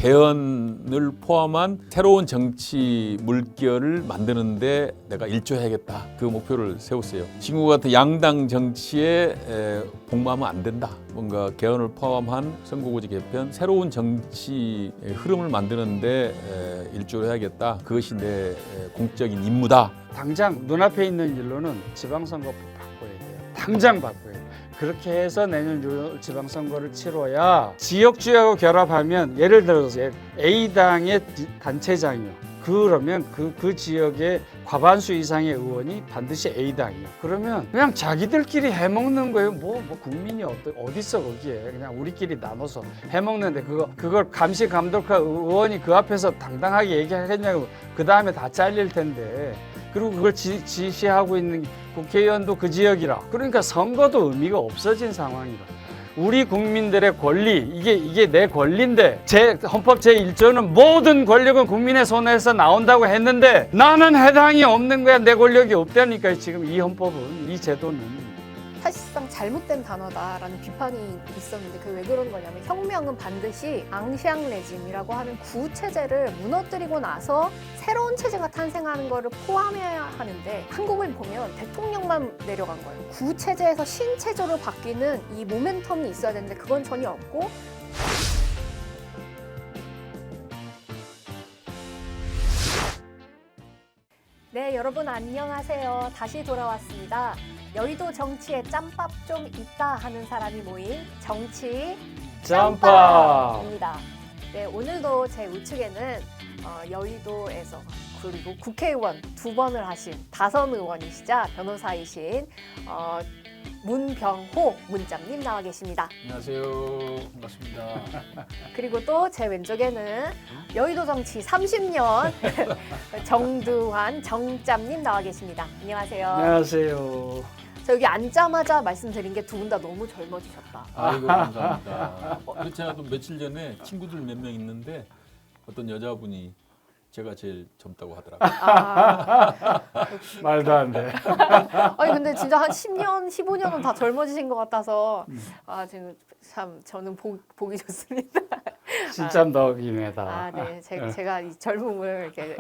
개헌을 포함한 새로운 정치 물결을 만드는데 내가 일조해야겠다. 그 목표를 세웠어요. 지금 같은 양당 정치에 복무하면 안 된다. 뭔가 개헌을 포함한 선거구제 개편, 새로운 정치 흐름을 만드는데 일조를 해야겠다. 그것이 내 공적인 임무다. 당장 눈앞에 있는 일로는 지방선거법 바꿔야 돼요. 당장 바꿔야 돼요. 그렇게 해서 내년 지방선거를 치러야 지역주하고 결합하면 예를 들어서 A당의 단체장이요. 그러면 그 지역의 과반수 이상의 의원이 반드시 A당이요. 그러면 그냥 자기들끼리 해먹는 거예요. 뭐 국민이 어딨어 거기에. 그냥 우리끼리 나눠서 해먹는데 그걸 감시 감독할 의원이 그 앞에서 당당하게 얘기하겠냐고. 그 다음에 다 잘릴 텐데. 그리고 그걸 지시하고 있는 국회의원도 그 지역이라. 그러니까 선거도 의미가 없어진 상황이라. 우리 국민들의 권리, 이게 내 권리인데 헌법 제1조는 모든 권력은 국민의 손에서 나온다고 했는데 나는 해당이 없는 거야. 내 권력이 없다니까. 지금 이 헌법은, 이 제도는. 사실상 잘못된 단어다라는 비판이 있었는데 그게 왜 그런 거냐면 혁명은 반드시 앙시앙 레짐이라고 하는 구체제를 무너뜨리고 나서 새로운 체제가 탄생하는 거를 포함해야 하는데 한국을 보면 대통령만 내려간 거예요. 구체제에서 신체제로 바뀌는 이 모멘텀이 있어야 되는데 그건 전혀 없고 네, 여러분 안녕하세요. 다시 돌아왔습니다. 여의도 정치에 짬밥 좀 있다 하는 사람이 모인 정치 짬밥입니다. 네, 오늘도 제 우측에는 여의도에서 그리고 국회의원 2번을 하신 다선 의원이시자 변호사이신 문병호 문짬님 나와 계십니다. 안녕하세요. 반갑습니다. 그리고 또 제 왼쪽에는 여의도 정치 30년 정두환 정짬님 나와 계십니다. 안녕하세요. 안녕하세요. 저 여기 앉자마자 말씀드린 게 두 분 다 너무 젊어지셨다. 아이고 감사합니다. 제가 또 며칠 전에 친구들 몇 명 있는데 어떤 여자분이 제가 제일 젊다고 하더라고요. 말도 안 돼. 아니 근데 진짜 한 10년, 15년은 다 젊어지신 것 같아서 지금 참 저는 보기 좋습니다. 진짜 덕이네다. 아, 네. 제가 이 젊음을 이렇게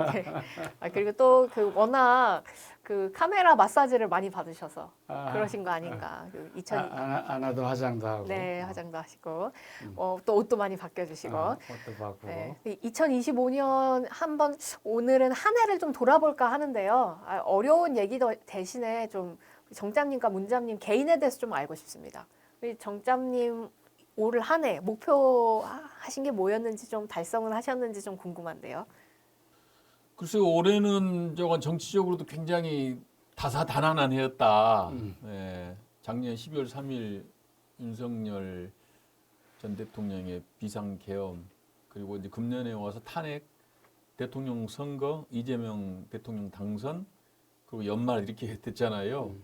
그리고 또 그 워낙 그 카메라 마사지를 많이 받으셔서 그러신 거 아닌가. 아나도 화장도 하고. 네, 화장도 하시고 또 옷도 많이 바뀌어주시고. 옷도 바꾸고. 네. 2025년 한번 오늘은 한 해를 좀 돌아볼까 하는데요. 어려운 얘기 대신에 좀 정짬님과 문짬님 개인에 대해서 좀 알고 싶습니다. 우리 정짬님 올 한 해 목표하신 게 뭐였는지 좀 달성은 하셨는지 좀 궁금한데요. 글쎄요, 올해는 저건 정치적으로도 굉장히 다사다난한 해였다. 예, 작년 12월 3일 윤석열 전 대통령의 비상계엄, 그리고 이제 금년에 와서 탄핵, 대통령 선거, 이재명 대통령 당선, 그리고 연말 이렇게 됐잖아요.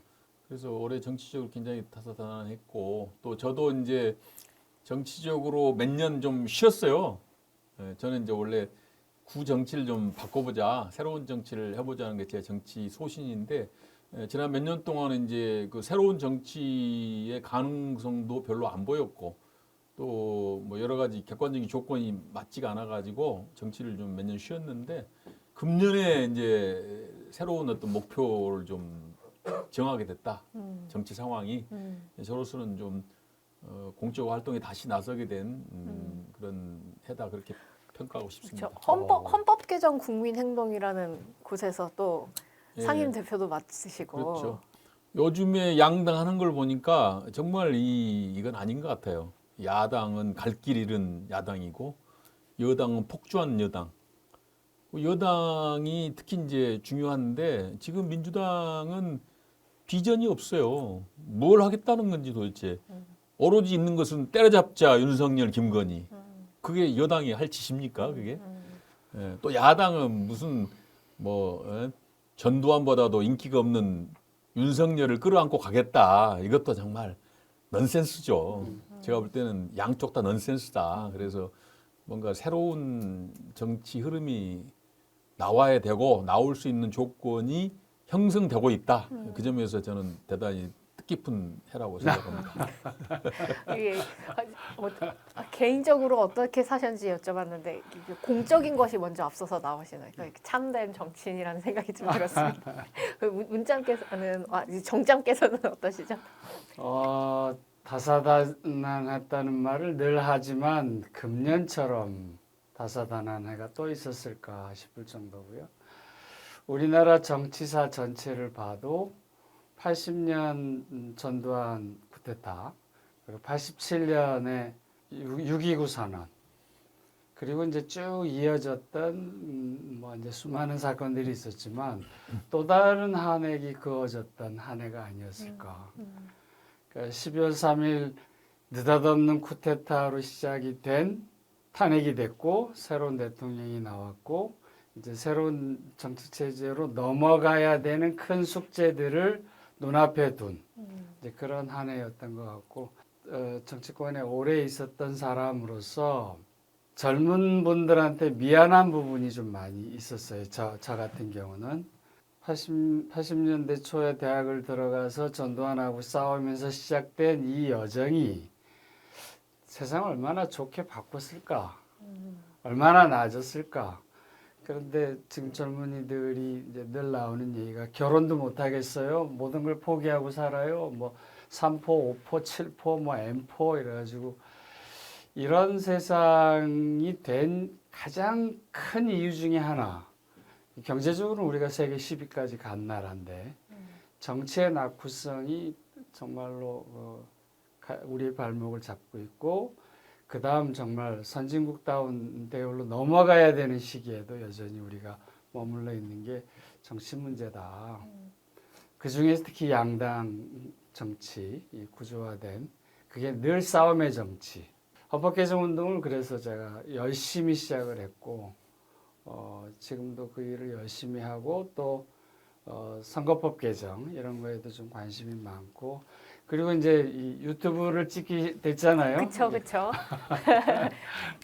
그래서 올해 정치적으로 굉장히 다사다난했고, 또 저도 이제 정치적으로 몇 년 좀 쉬었어요. 예, 저는 이제 원래 구 정치를 좀 바꿔보자, 새로운 정치를 해보자는 게 제 정치 소신인데, 지난 몇 년 동안 이제 그 새로운 정치의 가능성도 별로 안 보였고, 또 뭐 여러 가지 객관적인 조건이 맞지가 않아가지고 정치를 좀 몇 년 쉬었는데, 금년에 이제 새로운 어떤 목표를 좀 정하게 됐다. 정치 상황이 저로서는 좀 공적 활동에 다시 나서게 된 그런 해다, 그렇게 평가하고 싶습니다. 그렇죠. 헌법 개정 국민행동이라는 곳에서 또 상임 대표도 맡으시고. 그렇죠. 요즘에 양당 하는 걸 보니까 정말 이건 아닌 것 같아요. 야당은 갈 길 잃은 야당이고 여당은 폭주한 여당. 여당이 특히 이제 중요한데 지금 민주당은 비전이 없어요. 뭘 하겠다는 건지 도대체. 오로지 있는 것은 때려잡자 윤석열, 김건희. 그게 여당이 할 짓입니까? 그게? 예, 또 야당은 무슨 전두환보다도 인기가 없는 윤석열을 끌어안고 가겠다. 이것도 정말 넌센스죠. 제가 볼 때는 양쪽 다 넌센스다. 그래서 뭔가 새로운 정치 흐름이 나와야 되고 나올 수 있는 조건이 형성되고 있다. 그 점에서 저는 대단히 뜻깊은 해라고 생각합니다. 이게 개인적으로 어떻게 사셨는지 여쭤봤는데 이게 공적인 것이 먼저 앞서서 나오시는 그러니까 참된 정치인이라는 생각이 좀 들었습니다. 그 문장께서는 정장께서는 어떠시죠? 다사다난했다는 말을 늘 하지만 금년처럼 다사다난 해가 또 있었을까 싶을 정도고요. 우리나라 정치사 전체를 봐도 80년 전두환 쿠데타, 그리고 87년에 6.29 선언, 그리고 이제 쭉 이어졌던 뭐 이제 수많은 사건들이 있었지만 또 다른 한획이 그어졌던 한 해가 아니었을까. 그러니까 12월 3일 느닷없는 쿠데타로 시작이 된 탄핵이 됐고 새로운 대통령이 나왔고 이제 새로운 정치 체제로 넘어가야 되는 큰 숙제들을 눈앞에 둔 이제 그런 한 해였던 것 같고 정치권에 오래 있었던 사람으로서 젊은 분들한테 미안한 부분이 좀 많이 있었어요. 저 같은 경우는 80년대 초에 대학을 들어가서 전두환하고 싸우면서 시작된 이 여정이 세상을 얼마나 좋게 바꿨을까, 얼마나 나아졌을까. 그런데 지금 젊은이들이 이제 늘 나오는 얘기가 결혼도 못 하겠어요. 모든 걸 포기하고 살아요. 뭐 3포, 5포, 7포, 뭐 M포 이래가지고 이런 세상이 된 가장 큰 이유 중에 하나. 경제적으로 우리가 세계 10위까지 간 나라인데 정치의 낙후성이 정말로 우리의 발목을 잡고 있고 그 다음 정말 선진국다운 대우로 넘어가야 되는 시기에도 여전히 우리가 머물러 있는 게 정치 문제다. 그 중에서 특히 양당 정치 구조화된 그게 늘 싸움의 정치. 헌법 개정 운동을 그래서 제가 열심히 시작을 했고 지금도 그 일을 열심히 하고 또 선거법 개정 이런 거에도 좀 관심이 많고 그리고 이제 이 유튜브를 찍게 됐잖아요. 그렇죠.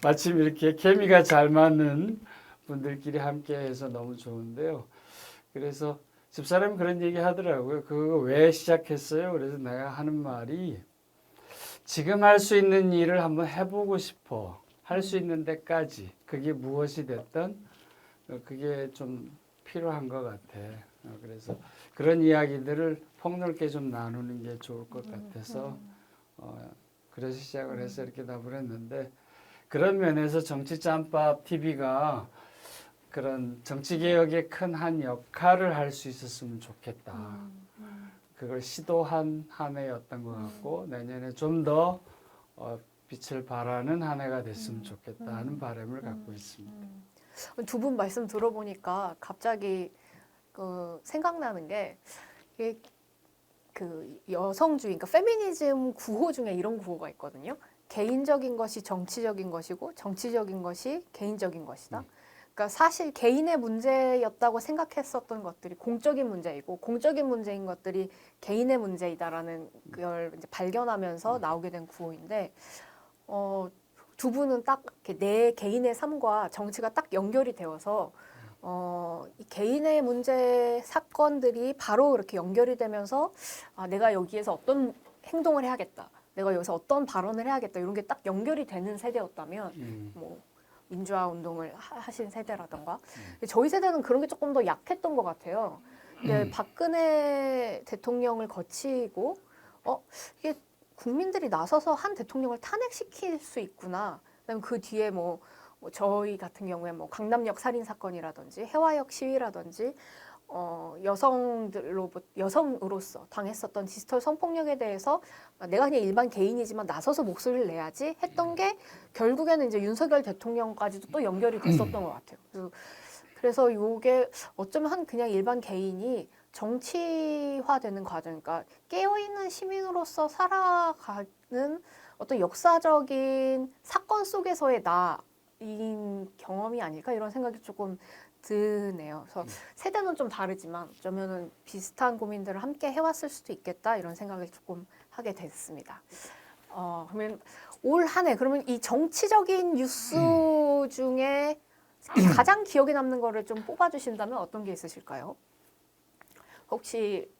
마침 이렇게 케미가 잘 맞는 분들끼리 함께해서 너무 좋은데요. 그래서 집사람이 그런 얘기 하더라고요. 그거 왜 시작했어요? 그래서 내가 하는 말이 지금 할 수 있는 일을 한번 해보고 싶어. 할 수 있는 데까지. 그게 무엇이 됐든 그게 좀 필요한 것 같아. 그래서 그런 이야기들을 폭넓게 좀 나누는 게 좋을 것 같아서 그래서 시작을 해서 이렇게 답을 했는데 그런 면에서 정치 짬밥 TV가 그런 정치개혁에 큰 한 역할을 할 수 있었으면 좋겠다. 그걸 시도한 한 해였던 것 같고 내년에 좀 더 빛을 발하는 한 해가 됐으면 좋겠다 하는 바람을 갖고 있습니다. 두 분 말씀 들어보니까 갑자기 생각나는 게 이게 그 여성주의, 그러니까 페미니즘 구호 중에 이런 구호가 있거든요. 개인적인 것이 정치적인 것이고 정치적인 것이 개인적인 것이다. 그러니까 사실 개인의 문제였다고 생각했었던 것들이 공적인 문제이고 공적인 문제인 것들이 개인의 문제이다라는 걸 이제 발견하면서 나오게 된 구호인데 두 분은 딱 이렇게 내 개인의 삶과 정치가 딱 연결이 되어서 이 개인의 문제 사건들이 바로 이렇게 연결이 되면서 내가 여기에서 어떤 행동을 해야겠다. 내가 여기서 어떤 발언을 해야겠다. 이런 게 딱 연결이 되는 세대였다면 뭐 민주화 운동을 하신 세대라던가 저희 세대는 그런 게 조금 더 약했던 것 같아요. 근데 박근혜 대통령을 거치고 이게 국민들이 나서서 한 대통령을 탄핵시킬 수 있구나. 그다음에 그 뒤에 뭐 저희 같은 경우에 뭐 강남역 살인 사건이라든지 해화역 시위라든지 여성으로서 당했었던 디지털 성폭력에 대해서 내가 그냥 일반 개인이지만 나서서 목소리를 내야지 했던 게 결국에는 이제 윤석열 대통령까지도 또 연결이 됐었던 것 같아요. 그래서 이게 어쩌면 그냥 일반 개인이 정치화되는 과정, 그러니까 깨어있는 시민으로서 살아가는 어떤 역사적인 사건 속에서의 나인 경험이 아닐까 이런 생각이 조금 드네요. 그래서 세대는 좀 다르지만 어쩌면은 비슷한 고민들을 함께 해왔을 수도 있겠다 이런 생각을 조금 하게 됐습니다. 그러면 올 한 해 그러면 이 정치적인 뉴스 중에 가장 기억에 남는 거를 좀 뽑아주신다면 어떤 게 있으실까요? 혹시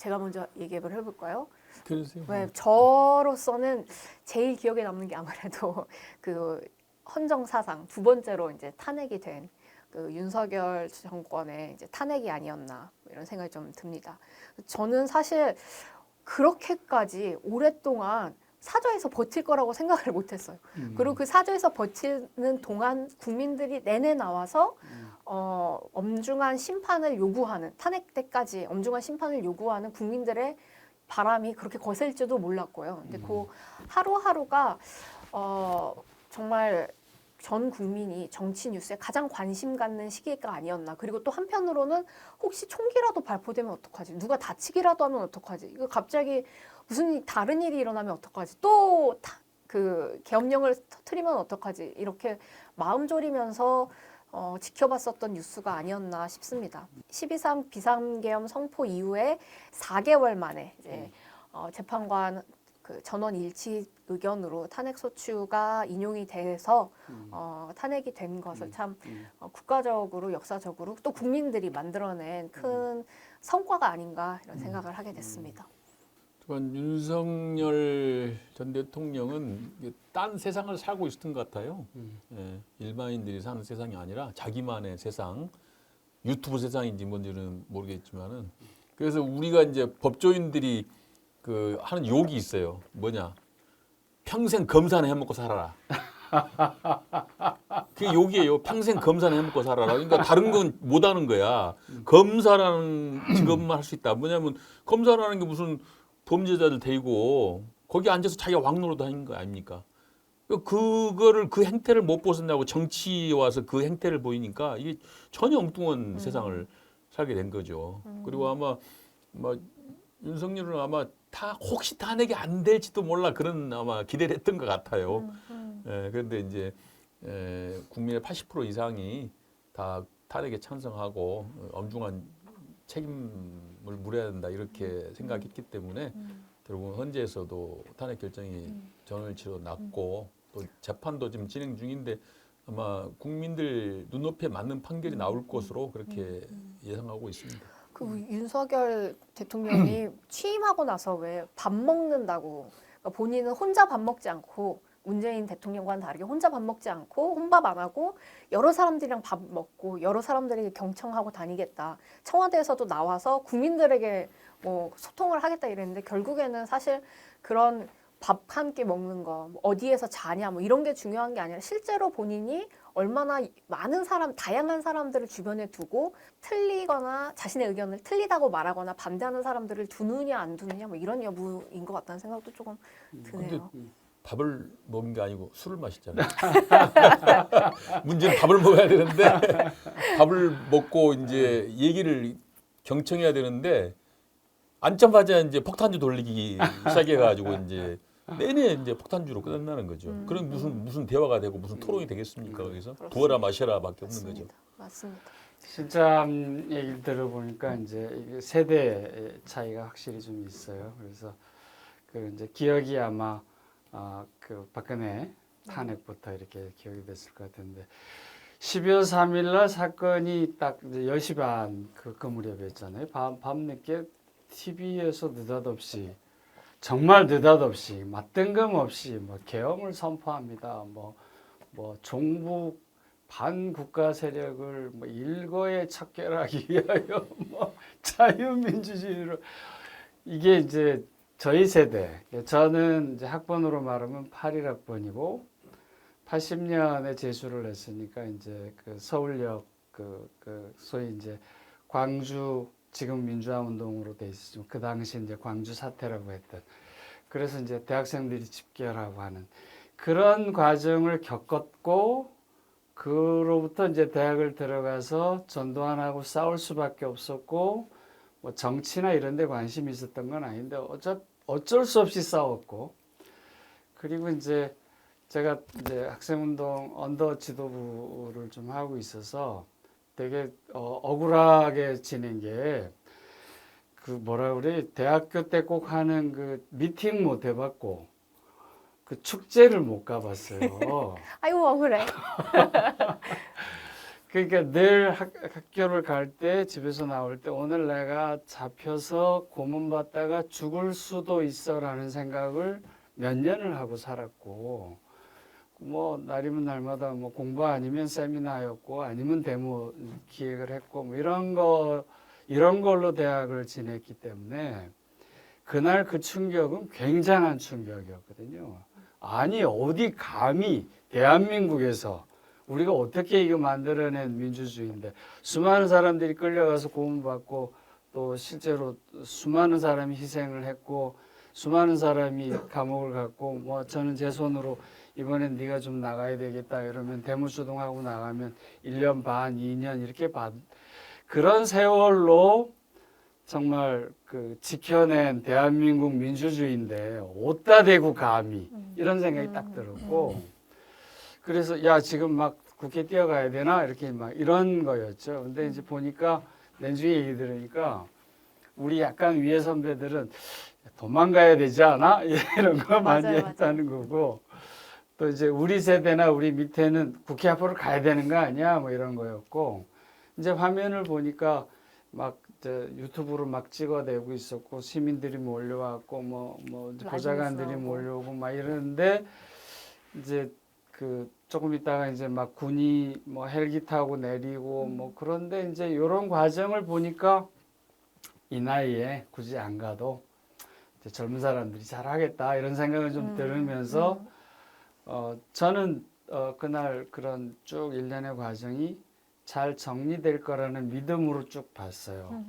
제가 먼저 얘기를 해볼까요? 그러세요. 왜 저로서는 제일 기억에 남는 게 아무래도 그 헌정 사상 두 번째로 이제 탄핵이 된 그 윤석열 정권의 이제 탄핵이 아니었나 이런 생각이 좀 듭니다. 저는 사실 그렇게까지 오랫동안 사저에서 버틸 거라고 생각을 못했어요. 그리고 그 사저에서 버티는 동안 국민들이 내내 나와서 엄중한 심판을 요구하는 탄핵 때까지 엄중한 심판을 요구하는 국민들의 바람이 그렇게 거셀지도 몰랐고요. 근데 그 하루하루가 정말 전 국민이 정치 뉴스에 가장 관심 갖는 시기가 아니었나. 그리고 또 한편으로는 혹시 총기라도 발포되면 어떡하지? 누가 다치기라도 하면 어떡하지? 이거 갑자기 무슨 다른 일이 일어나면 어떡하지? 또 그 계엄령을 터뜨리면 어떡하지? 이렇게 마음 졸이면서 지켜봤었던 뉴스가 아니었나 싶습니다. 12.3 비상계엄 선포 이후에 4개월 만에 이제 재판관 그 전원 일치 의견으로 탄핵 소추가 인용이 돼서 탄핵이 된 것을 참 국가적으로 역사적으로 또 국민들이 만들어낸 큰 성과가 아닌가 이런 생각을 하게 됐습니다. 또한 윤석열 전 대통령은 딴 세상을 살고 있었던 것 같아요. 예, 일반인들이 사는 세상이 아니라 자기만의 세상, 유튜브 세상인지 뭔지는 모르겠지만은 그래서 우리가 이제 법조인들이 그 하는 욕이 있어요. 뭐냐? 평생 검사나 해먹고 살아라. 그게 욕이에요. 평생 검사나 해먹고 살아라. 그러니까 다른 건 못하는 거야. 검사라는 직업만 할 수 있다. 뭐냐면 검사라는 게 무슨 범죄자들 데리고 거기 앉아서 자기가 왕노릇 하는 거 아닙니까? 그거를 그 행태를 못 벗어나고 정치에 와서 그 행태를 보이니까 이게 전혀 엉뚱한 세상을 살게 된 거죠. 그리고 아마 뭐 윤석열은 아마 혹시 탄핵이 안 될지도 몰라 그런 아마 기대를 했던 것 같아요. 그런데 이제 국민의 80% 이상이 다 탄핵에 찬성하고 엄중한 책임을 물어야 된다 이렇게 생각했기 때문에 결국 헌재에서도 탄핵 결정이 전원일치로 났고 또 재판도 지금 진행 중인데 아마 국민들 눈높이에 맞는 판결이 나올 것으로 그렇게 예상하고 있습니다. 그 윤석열 대통령이 취임하고 나서 왜 밥 먹는다고 그러니까 본인은 혼자 밥 먹지 않고 문재인 대통령과는 다르게 혼자 밥 먹지 않고 혼밥 안 하고 여러 사람들이랑 밥 먹고 여러 사람들에게 경청하고 다니겠다. 청와대에서도 나와서 국민들에게 뭐 소통을 하겠다 이랬는데 결국에는 사실 그런 밥 한 끼 먹는 거, 뭐 어디에서 자냐, 뭐 이런 게 중요한 게 아니라 실제로 본인이 얼마나 많은 사람, 다양한 사람들을 주변에 두고 틀리거나 자신의 의견을 틀리다고 말하거나 반대하는 사람들을 두느냐 안 두느냐 뭐 이런 여부인 것 같다는 생각도 조금 드네요. 밥을 먹은 게 아니고 술을 마셨잖아요. 문제는 밥을 먹어야 되는데 밥을 먹고 이제 얘기를 경청해야 되는데 앉자마자 이제 폭탄주 돌리기 시작해가지고 이제 내내 이제 폭탄주로 끝나는 거죠. 그럼 무슨 대화가 되고 무슨 토론이 되겠습니까? 그래서 부어라 마셔라밖에 없는 거죠. 맞습니다. 진짜 얘기를 들어보니까 이제 이게 세대 차이가 확실히 좀 있어요. 그래서 그 이제 기억이 아마 그 박근혜 탄핵부터 이렇게 기억이 됐을 것 같은데 12월 3일 날 사건이 딱 이제 10시 반 그 무렵이었잖아요. 밤늦게 TV에서 느닷없이 정말 느닷없이 뜬금없이 뭐 계엄을 선포합니다. 뭐 종북 반국가 세력을 뭐 일거에 척결하기 위하여 뭐 자유민주주의로 이게 이제 저희 세대 저는 이제 학번으로 말하면 81학번이고 80년에 재수를 했으니까 이제 그 서울역 그 소위 이제 광주 지금 민주화운동으로 돼 있었지만 그 당시 이제 광주 사태라고 했던 그래서 이제 대학생들이 집결하고 하는 그런 과정을 겪었고 그로부터 이제 대학을 들어가서 전두환하고 싸울 수밖에 없었고 뭐 정치나 이런 데 관심이 있었던 건 아닌데 어쩔 수 없이 싸웠고 그리고 이제 제가 이제 학생운동 언더 지도부를 좀 하고 있어서 되게 억울하게 지낸 게 그 뭐라 그래 대학교 때 꼭 하는 그 미팅 못 해봤고 그 축제를 못 가봤어요. 아이고 억울해. 그러니까 늘 학교를 갈 때 집에서 나올 때 오늘 내가 잡혀서 고문받다가 죽을 수도 있어라는 생각을 몇 년을 하고 살았고 뭐 날이면 날마다 뭐 공부 아니면 세미나였고 아니면 데모 기획을 했고 뭐 이런 걸로 대학을 지냈기 때문에 그날 그 충격은 굉장한 충격이었거든요. 아니 어디 감히 대한민국에서 우리가 어떻게 이거 만들어낸 민주주의인데 수많은 사람들이 끌려가서 고문받고 또 실제로 수많은 사람이 희생을 했고 수많은 사람이 감옥을 갔고 뭐 저는 제 손으로 이번엔 네가 좀 나가야 되겠다 이러면 대무수동하고 나가면 1년 반, 2년 이렇게 그런 세월로 정말 그 지켜낸 대한민국 민주주의인데 어디다 대고 감히 이런 생각이 딱 들었고 그래서 야 지금 막 국회 뛰어가야 되나 이렇게 막 이런 거였죠. 근데 이제 보니까 내주에 얘기 들으니까 우리 약간 위에 선배들은 도망가야 되지 않아? 이런 거 많이 맞아요, 했다는 거고 또 이제 우리 세대나 우리 밑에는 국회 앞으로 가야 되는 거 아니야? 뭐 이런 거였고 이제 화면을 보니까 막 유튜브로 막 찍어내고 있었고 시민들이 몰려왔고 뭐 보좌관들이 몰려오고 막 이러는데 이제 그 조금 있다가 이제 막 군이 뭐 헬기 타고 내리고 뭐 그런데 이제 이런 과정을 보니까 이 나이에 굳이 안 가도 이제 젊은 사람들이 잘하겠다 이런 생각을 좀 들으면서 저는 그날 그런 쭉 일련의 과정이 잘 정리될 거라는 믿음으로 쭉 봤어요.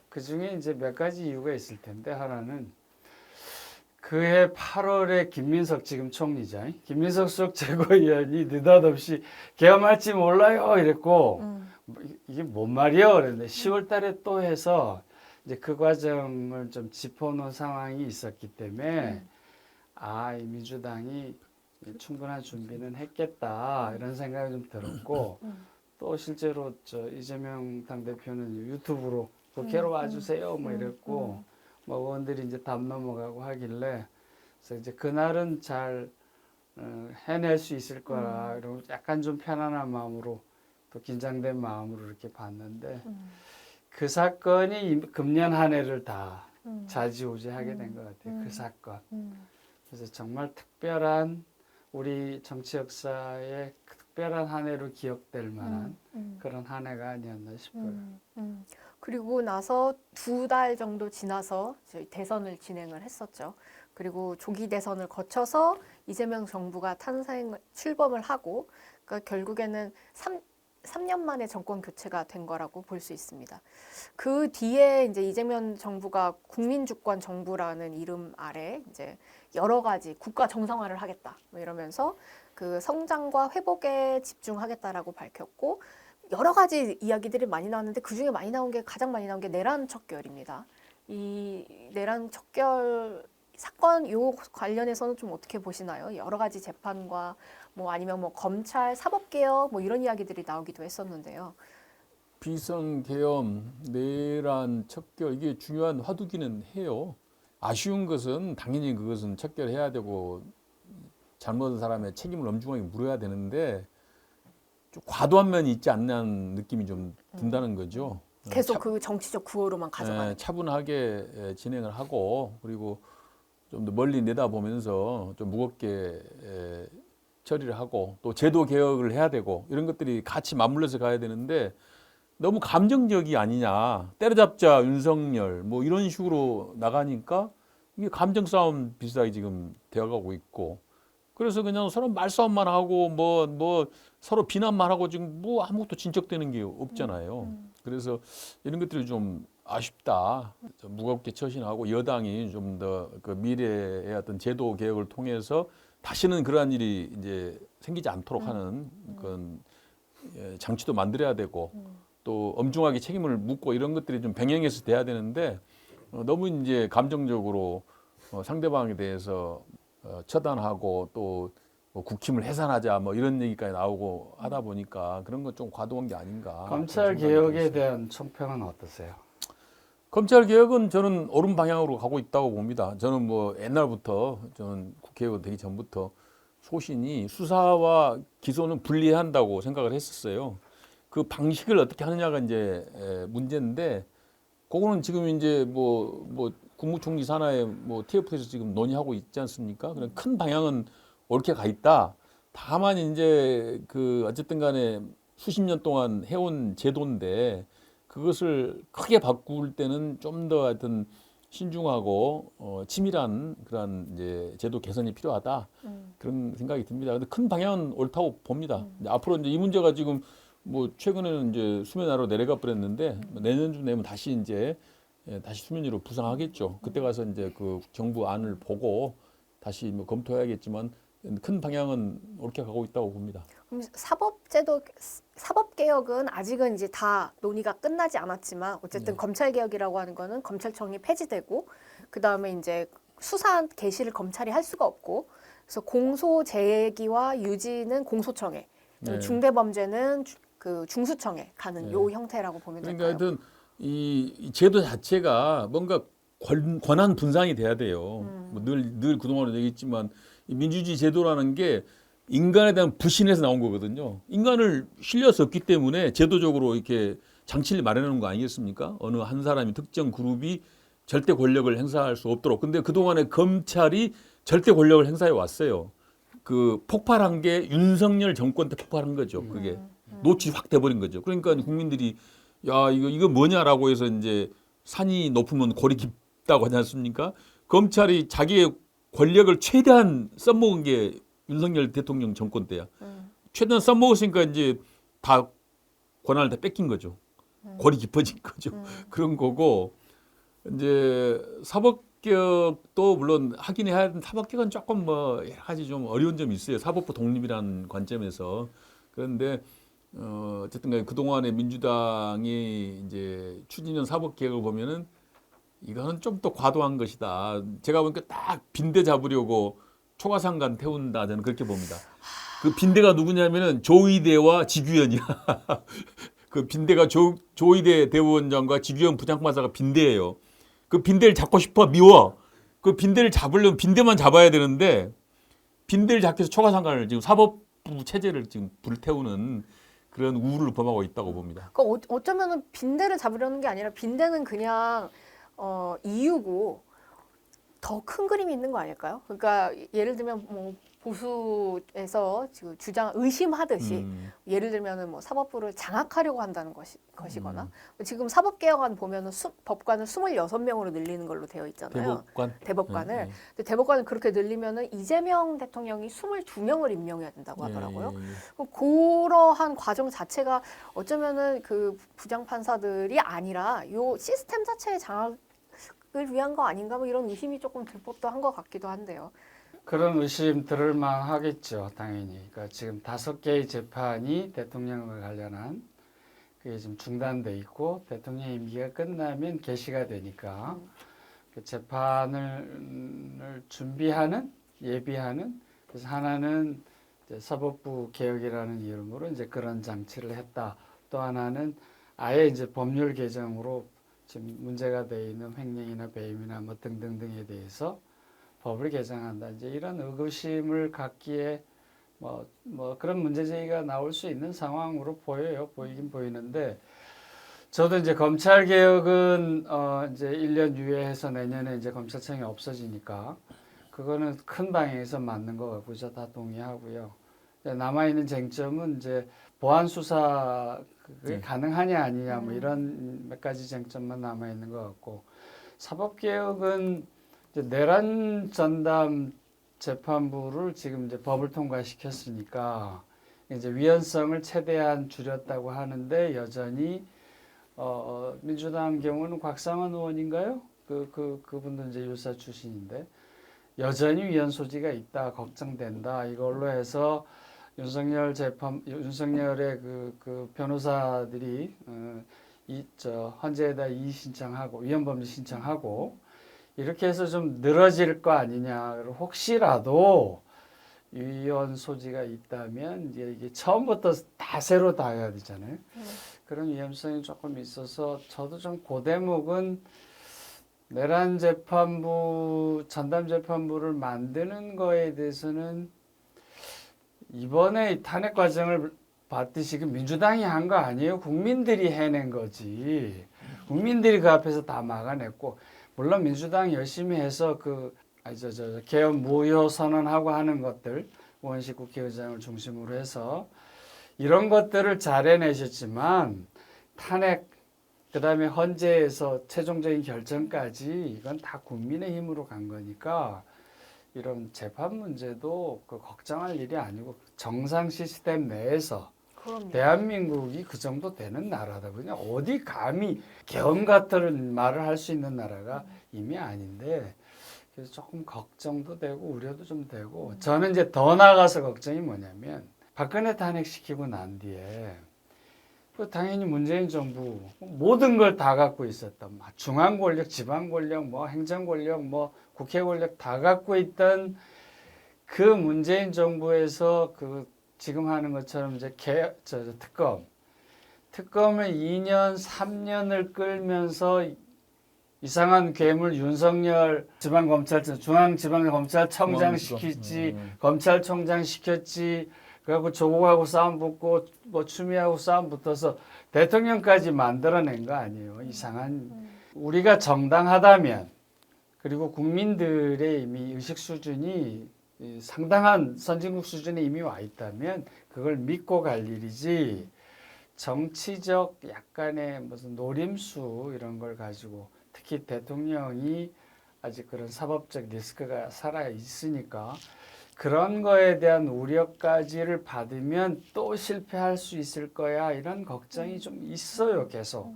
그 중에 이제 몇 가지 이유가 있을 텐데 하나는 그해 8월에 김민석 지금 총리죠. 김민석 수석 최고위원이 느닷없이 계엄할지 몰라요 이랬고 이게 뭔 말이야 그랬는데 10월 달에 또 해서 이제 그 과정을 좀 짚어놓은 상황이 있었기 때문에 이 민주당이 충분한 준비는 했겠다 이런 생각이 좀 들었고 또 실제로 이재명 당대표는 유튜브로 국회로 와주세요 뭐 이랬고 뭐 의원들이 이제 담 넘어가고 하길래 그래서 이제 그날은 잘 해낼 수 있을 거라 이러고 약간 좀 편안한 마음으로 또 긴장된 마음으로 이렇게 봤는데 그 사건이 금년 한 해를 다 좌지우지하게 된 것 같아요. 그 사건. 그래서 정말 특별한 우리 정치 역사의 특별한 한 해로 기억될 만한 그런 한 해가 아니었나 싶어요. 그리고 나서 2달 정도 지나서 저희 대선을 진행을 했었죠. 그리고 조기 대선을 거쳐서 이재명 정부가 출범을 하고 그러니까 결국에는 3년 만에 정권 교체가 된 거라고 볼 수 있습니다. 그 뒤에 이제 이재명 정부가 국민주권 정부라는 이름 아래 이제 여러 가지 국가 정상화를 하겠다 뭐 이러면서 그 성장과 회복에 집중하겠다라고 밝혔고 여러 가지 이야기들이 많이 나왔는데 그 중에 가장 많이 나온 게 내란 척결입니다. 이 내란 척결 사건 요 관련해서는 좀 어떻게 보시나요? 여러 가지 재판과 뭐 아니면 뭐 검찰 사법개혁 뭐 이런 이야기들이 나오기도 했었는데요. 비선계엄, 내란, 척결 이게 중요한 화두기는 해요. 아쉬운 것은 당연히 그것은 척결해야 되고 잘못한 사람의 책임을 엄중하게 물어야 되는데 좀 과도한 면이 있지 않냐는 느낌이 좀 든다는 거죠. 계속 그 정치적 구호로만 가져가는. 차분하게 진행을 하고 그리고 좀 더 멀리 내다보면서 좀 무겁게 처리를 하고 또 제도 개혁을 해야 되고 이런 것들이 같이 맞물려서 가야 되는데 너무 감정적이 아니냐. 때려잡자 윤석열 뭐 이런 식으로 나가니까 이게 감정 싸움 비슷하게 지금 되어가고 있고 그래서 그냥 서로 말싸움만 하고 뭐 서로 비난만 하고 지금 뭐 아무것도 진척되는 게 없잖아요. 그래서 이런 것들이 좀 아쉽다. 좀 무겁게 처신하고 여당이 좀 더 그 미래의 어떤 제도 개혁을 통해서 다시는 그러한 일이 이제 생기지 않도록 하는 그런 장치도 만들어야 되고 또 엄중하게 책임을 묻고 이런 것들이 좀 병행해서 돼야 되는데 너무 이제 감정적으로 상대방에 대해서 처단하고 또 뭐 국힘을 해산하자 뭐 이런 얘기까지 나오고 하다 보니까 그런 건 좀 과도한 게 아닌가. 검찰 개혁에 대한 총평은 어떠세요? 검찰 개혁은 저는 옳은 방향으로 가고 있다고 봅니다. 저는 뭐 옛날부터 저는 국회의원 되기 전부터 소신이 수사와 기소는 분리한다고 생각을 했었어요. 그 방식을 어떻게 하느냐가 이제 문제인데 그거는 지금 이제 뭐 국무총리 산하에 뭐 TF에서 지금 논의하고 있지 않습니까? 그런 큰 방향은 옳게 가 있다. 다만 이제 그 어쨌든 간에 수십 년 동안 해온 제도인데 그것을 크게 바꿀 때는 좀 더 하여튼 신중하고 치밀한 그런 이제 제도 개선이 필요하다. 그런 생각이 듭니다. 근데 큰 방향은 옳다고 봅니다. 앞으로 이제 이 문제가 지금 뭐 최근에는 이제 수면 아래로 내려가 버렸는데 내년쯤 되면 다시 이제 다시 수면 위로 부상하겠죠. 그때 가서 이제 그 정부 안을 보고 다시 뭐 검토해야겠지만 큰 방향은 옳게 가고 있다고 봅니다. 그럼 사법개혁은 아직은 이제 다 논의가 끝나지 않았지만 어쨌든 검찰개혁이라고 하는 거는 검찰청이 폐지되고 그 다음에 이제 수사 개시를 검찰이 할 수가 없고 그래서 공소 제기와 유지는 공소청에 네. 중대범죄는 그 중수청에 가는 네. 요 형태라고 보면 그러니까 될까요? 하여튼 이 제도 자체가 뭔가 권한 분산이 돼야 돼요. 뭐 늘 그동안 얘기했지만 이 민주주의 제도라는 게 인간에 대한 불신에서 나온 거거든요. 인간을 신뢰할 수 없기 때문에 제도적으로 이렇게 장치를 마련하는 거 아니겠습니까? 어느 한 사람이 특정 그룹이 절대 권력을 행사할 수 없도록. 근데 그동안에 검찰이 절대 권력을 행사해 왔어요. 그 폭발한 게 윤석열 정권 때 폭발한 거죠. 그게 노출이 확 돼버린 거죠. 그러니까 국민들이 야 이거 뭐냐라고 해서 이제 산이 높으면 골이 깊다고 하지 않습니까? 검찰이 자기의 권력을 최대한 써먹은 게 윤석열 대통령 정권 때야. 최대한 써먹었으니까 이제 다 권한을 다 뺏긴 거죠. 골이 깊어진 거죠. 그런 거고 이제 사법개혁도 물론 하긴 해야 하는 사법개혁은 조금 뭐 여러 가지 좀 어려운 점이 있어요. 사법부 독립이라는 관점에서. 그런데 어쨌든 간에 그동안에 민주당이 이제 추진한 사법개혁을 보면은 이거는 좀 더 과도한 것이다. 제가 보니까 딱 빈대 잡으려고 초가상간 태운다. 저는 그렇게 봅니다. 그 빈대가 누구냐면은 조의대와 지규현이야. 그 빈대가 조의대 대법원장과 지규현 부장판사가 빈대예요. 그 빈대를 잡고 싶어 미워. 그 빈대를 잡으려면 빈대만 잡아야 되는데 빈대를 잡기 위해서 초가상간을 지금 사법부 체제를 지금 불태우는 그런 우를 범하고 있다고 봅니다. 그러니까 어쩌면은 빈대를 잡으려는 게 아니라 빈대는 그냥 이유고 더 큰 그림이 있는 거 아닐까요? 그러니까 예를 들면 뭐 보수에서 지금 의심하듯이 예를 들면은 뭐 사법부를 장악하려고 한다는 것이거나 지금 사법개혁안 보면은 법관을 26명으로 늘리는 걸로 되어 있잖아요. 대법관을. 네. 근데 대법관을 그렇게 늘리면은 이재명 대통령이 22명을 임명해야 된다고 하더라고요. 그러한 과정 자체가 어쩌면은 그 부장판사들이 아니라 요 시스템 자체의 장악을 위한 거 아닌가 뭐 이런 의심이 조금 들 법도 한 것 같기도 한데요. 그런 의심 들을 만하겠죠, 당연히. 그러니까 지금 5개의 재판이 대통령과 관련한 그게 지금 중단돼 있고 대통령 임기가 끝나면 개시가 되니까 그 재판을 준비하는 예비하는 그래서 하나는 이제 사법부 개혁이라는 이름으로 이제 그런 장치를 했다. 또 하나는 아예 이제 법률 개정으로 지금 문제가 돼 있는 횡령이나 배임이나 뭐 등등등에 대해서 법을 개정한다. 이제 이런 의구심을 갖기에 뭐 그런 문제 제기가 나올 수 있는 상황으로 보이긴 보이는데 저도 이제 검찰 개혁은 이제 1년 유예해서 내년에 이제 검찰청이 없어지니까 그거는 큰 방향에서 맞는 것 같고 저 다 동의하고요. 남아 있는 쟁점은 이제 보안 수사 그게 가능하냐 아니냐 뭐 이런 몇 가지 쟁점만 남아 있는 것 같고 사법 개혁은 내란 전담 재판부를 지금 이제 법을 통과시켰으니까 이제 위헌성을 최대한 줄였다고 하는데 여전히 민주당 경우는 곽상원 의원인가요? 그분도 이제 유사 출신인데 여전히 위헌 소지가 있다 걱정된다 이걸로 해서 윤석열의 그 변호사들이 헌재에다 이의 신청하고 위헌범죄 신청하고 이렇게 해서 좀 늘어질 거 아니냐. 혹시라도 위헌 소지가 있다면 이게 처음부터 다 새로 다 해야 되잖아요. 그런 위험성이 조금 있어서 저도 좀 그 대목은 내란 재판부 전담 재판부를 만드는 거에 대해서는 이번에 이 탄핵 과정을 봤듯이 그 민주당이 한 거 아니에요. 국민들이 해낸 거지. 국민들이 그 앞에서 다 막아냈고, 물론 민주당이 열심히 해서 개헌 무효 선언하고 하는 것들, 우원식 국회의장을 중심으로 해서 이런 것들을 잘 해내셨지만 탄핵 그다음에 헌재에서 최종적인 결정까지 이건 다 국민의 힘으로 간 거니까 이런 재판 문제도 걱정할 일이 아니고 정상 시스템 내에서 그럼요. 대한민국이 그 정도 되는 나라다. 그냥 어디 감히 개헌 같은 말을 할 수 있는 나라가 이미 아닌데 그래서 조금 걱정도 되고 우려도 좀 되고 저는 이제 더 나아가서 걱정이 뭐냐면 박근혜 탄핵시키고 난 뒤에 당연히 문재인 정부 모든 걸 다 갖고 있었던 중앙 권력, 지방 권력, 행정 권력, 국회 권력 다 갖고 있던 그 문재인 정부에서 지금 하는 것처럼 이제 특검을 2년, 3년을 끌면서 이상한 괴물 윤석열 중앙지방검찰청장 시켰지, 검찰총장 시켰지. 그래갖고 조국하고 싸움 붙고 추미애하고 싸움 붙어서 대통령까지 만들어낸 거 아니에요. 이상한 우리가 정당하다면 그리고 국민들의 이미 의식 수준이 상당한 선진국 수준에 이미 와 있다면 그걸 믿고 갈 일이지 정치적 약간의 무슨 노림수 이런 걸 가지고 특히 대통령이 아직 그런 사법적 리스크가 살아 있으니까 그런 거에 대한 우려까지를 받으면 또 실패할 수 있을 거야 이런 걱정이 좀 있어요 계속.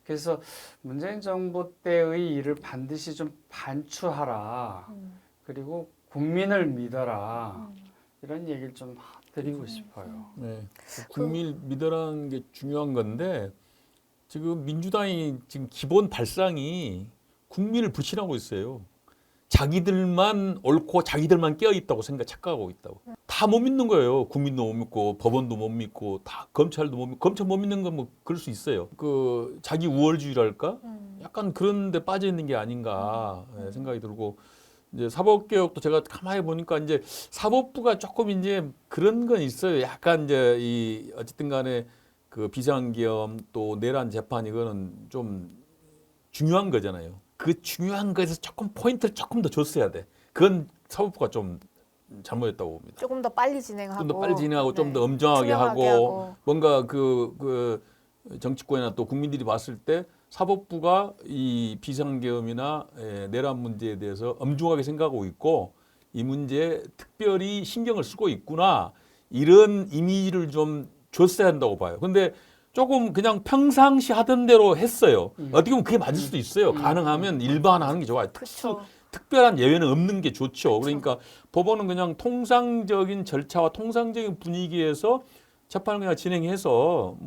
그래서 문재인 정부 때의 일을 반드시 좀 반추하라. 그리고 국민을 믿어라. 이런 얘기를 좀 드리고 싶어요. 네. 국민 믿으라는 게 중요한 건데 지금 민주당이 지금 기본 발상이 국민을 불신하고 있어요. 자기들만 옳고 자기들만 깨어 있다고 착각하고 있다고. 다 못 믿는 거예요. 국민도 못 믿고 법원도 못 믿고 다 검찰도 못 믿고 검찰 못 믿는 건 그럴 수 있어요. 자기 우월주의랄까? 약간 그런 데 빠져 있는 게 아닌가 생각이 들고 이제 사법개혁도 제가 가만히 보니까 이제 사법부가 조금 이제 그런 건 있어요. 약간 이제 어쨌든 간에 비상계엄 또 내란 재판 이거는 좀 중요한 거잖아요. 그 중요한 거에서 조금 포인트를 조금 더 줬어야 돼. 그건 사법부가 좀 잘못했다고 봅니다. 조금 더 빨리 진행하고 좀 더 빨리 진행하고 좀 더 네. 엄정하게 투명하게 하고 뭔가 정치권이나 또 국민들이 봤을 때 사법부가 이 비상계엄이나 내란 문제에 대해서 엄중하게 생각하고 있고 이 문제에 특별히 신경을 쓰고 있구나 이런 이미지를 좀 줬어야 한다고 봐요. 근데 조금 그냥 평상시 하던 대로 했어요. 어떻게 보면 그게 맞을 수도 있어요. 가능하면 일반화하는 게 좋아요. 그쵸. 특별한 예외는 없는 게 좋죠. 그러니까 법원은 그냥 통상적인 절차와 통상적인 분위기에서 재판을 그냥 진행해서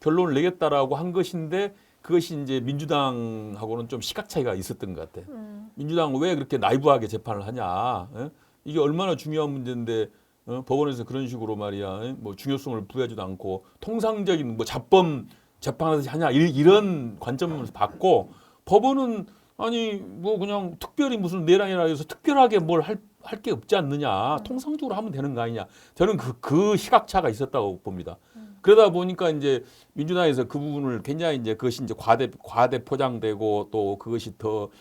결론을 내겠다라고 한 것인데 그것이 이제 민주당하고는 좀 시각 차이가 있었던 것 같아요. 민주당은 왜 그렇게 나이브하게 재판을 하냐? 이게 얼마나 중요한 문제인데 법원에서 그런 식으로 말이야 중요성을 부여하지도 않고 통상적인 자범 재판에서 하냐 이런 관점을 받고 법원은 아니 그냥 특별히 무슨 내란이라 해서 특별하게 뭘 할 게 없지 않느냐 통상적으로 하면 되는 거 아니냐 저는 그 시각차가 있었다고 봅니다. 그러다 보니까 이제 민주당에서 그 부분을 굉장히 이제 그것이 이제 과대 포장되고 또 그것이 또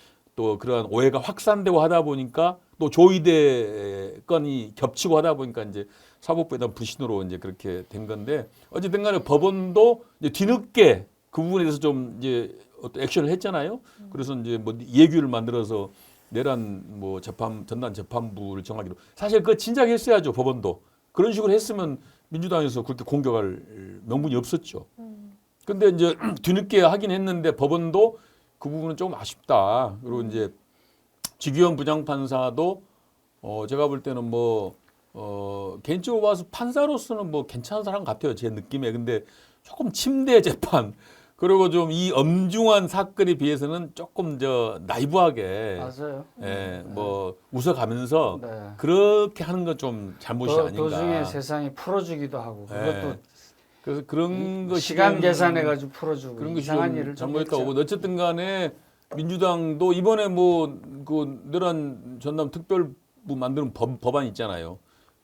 그런 오해가 확산되고 하다 보니까 또 조이대 건이 겹치고 하다 보니까 이제 사법부에 대한 불신으로 이제 그렇게 된 건데 어쨌든 간에 법원도 이제 뒤늦게 그 부분에 대해서 좀 이제 어떤 액션을 했잖아요. 그래서 이제 예규를 만들어서 내란 전담 재판부를 정하기로 사실 그거 진작 했어야죠. 법원도 그런 식으로 했으면 민주당에서 그렇게 공격할 명분이 없었죠. 근데 이제 뒤늦게 하긴 했는데 법원도 그 부분은 조금 아쉽다. 그리고 이제 지기현 부장판사도 제가 볼 때는 개인적으로 봐서 판사로서는 괜찮은 사람 같아요. 제 느낌에. 근데 조금 침대 재판 그리고 좀 이 엄중한 사건에 비해서는 조금 나이브하게 맞아요. 웃어가면서 네. 그렇게 하는 건 좀 잘못이 아닌가. 도중에 세상이 풀어주기도 하고 그것도 그래서 그런 것이 시간 계산해가지고 풀어주고 그런 것이 이상한 좀 일을 잘못했다고 보고 어쨌든 간에 민주당도 이번에 내란 전담 특별부 만드는 법안 있잖아요.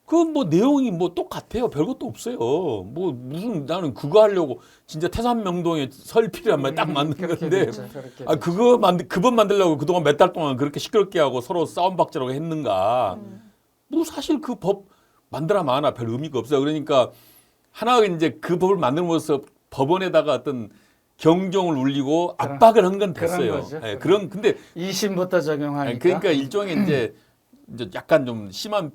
그 뭐 내용이 뭐 똑같아요. 별것도 없어요. 뭐 무슨 나는 그거 하려고 진짜 태산명동에 설필이란 말이 딱 맞는 그렇게 건데 됐죠, 그렇게 아 됐죠. 그번 만들려고 그동안 몇 달 동안 그렇게 시끄럽게 하고 서로 싸움박질하고 했는가. 뭐 사실 그 법 만들어 마나 별 의미가 없어요. 그러니까 하나 이제 그 법을 만들면서 법원에다가 어떤 경종을 울리고 압박을 한 건 그런 됐어요. 거죠. 예, 그런 근데 2심부터 적용하니까. 그러니까 일종의 이제 약간 좀 심한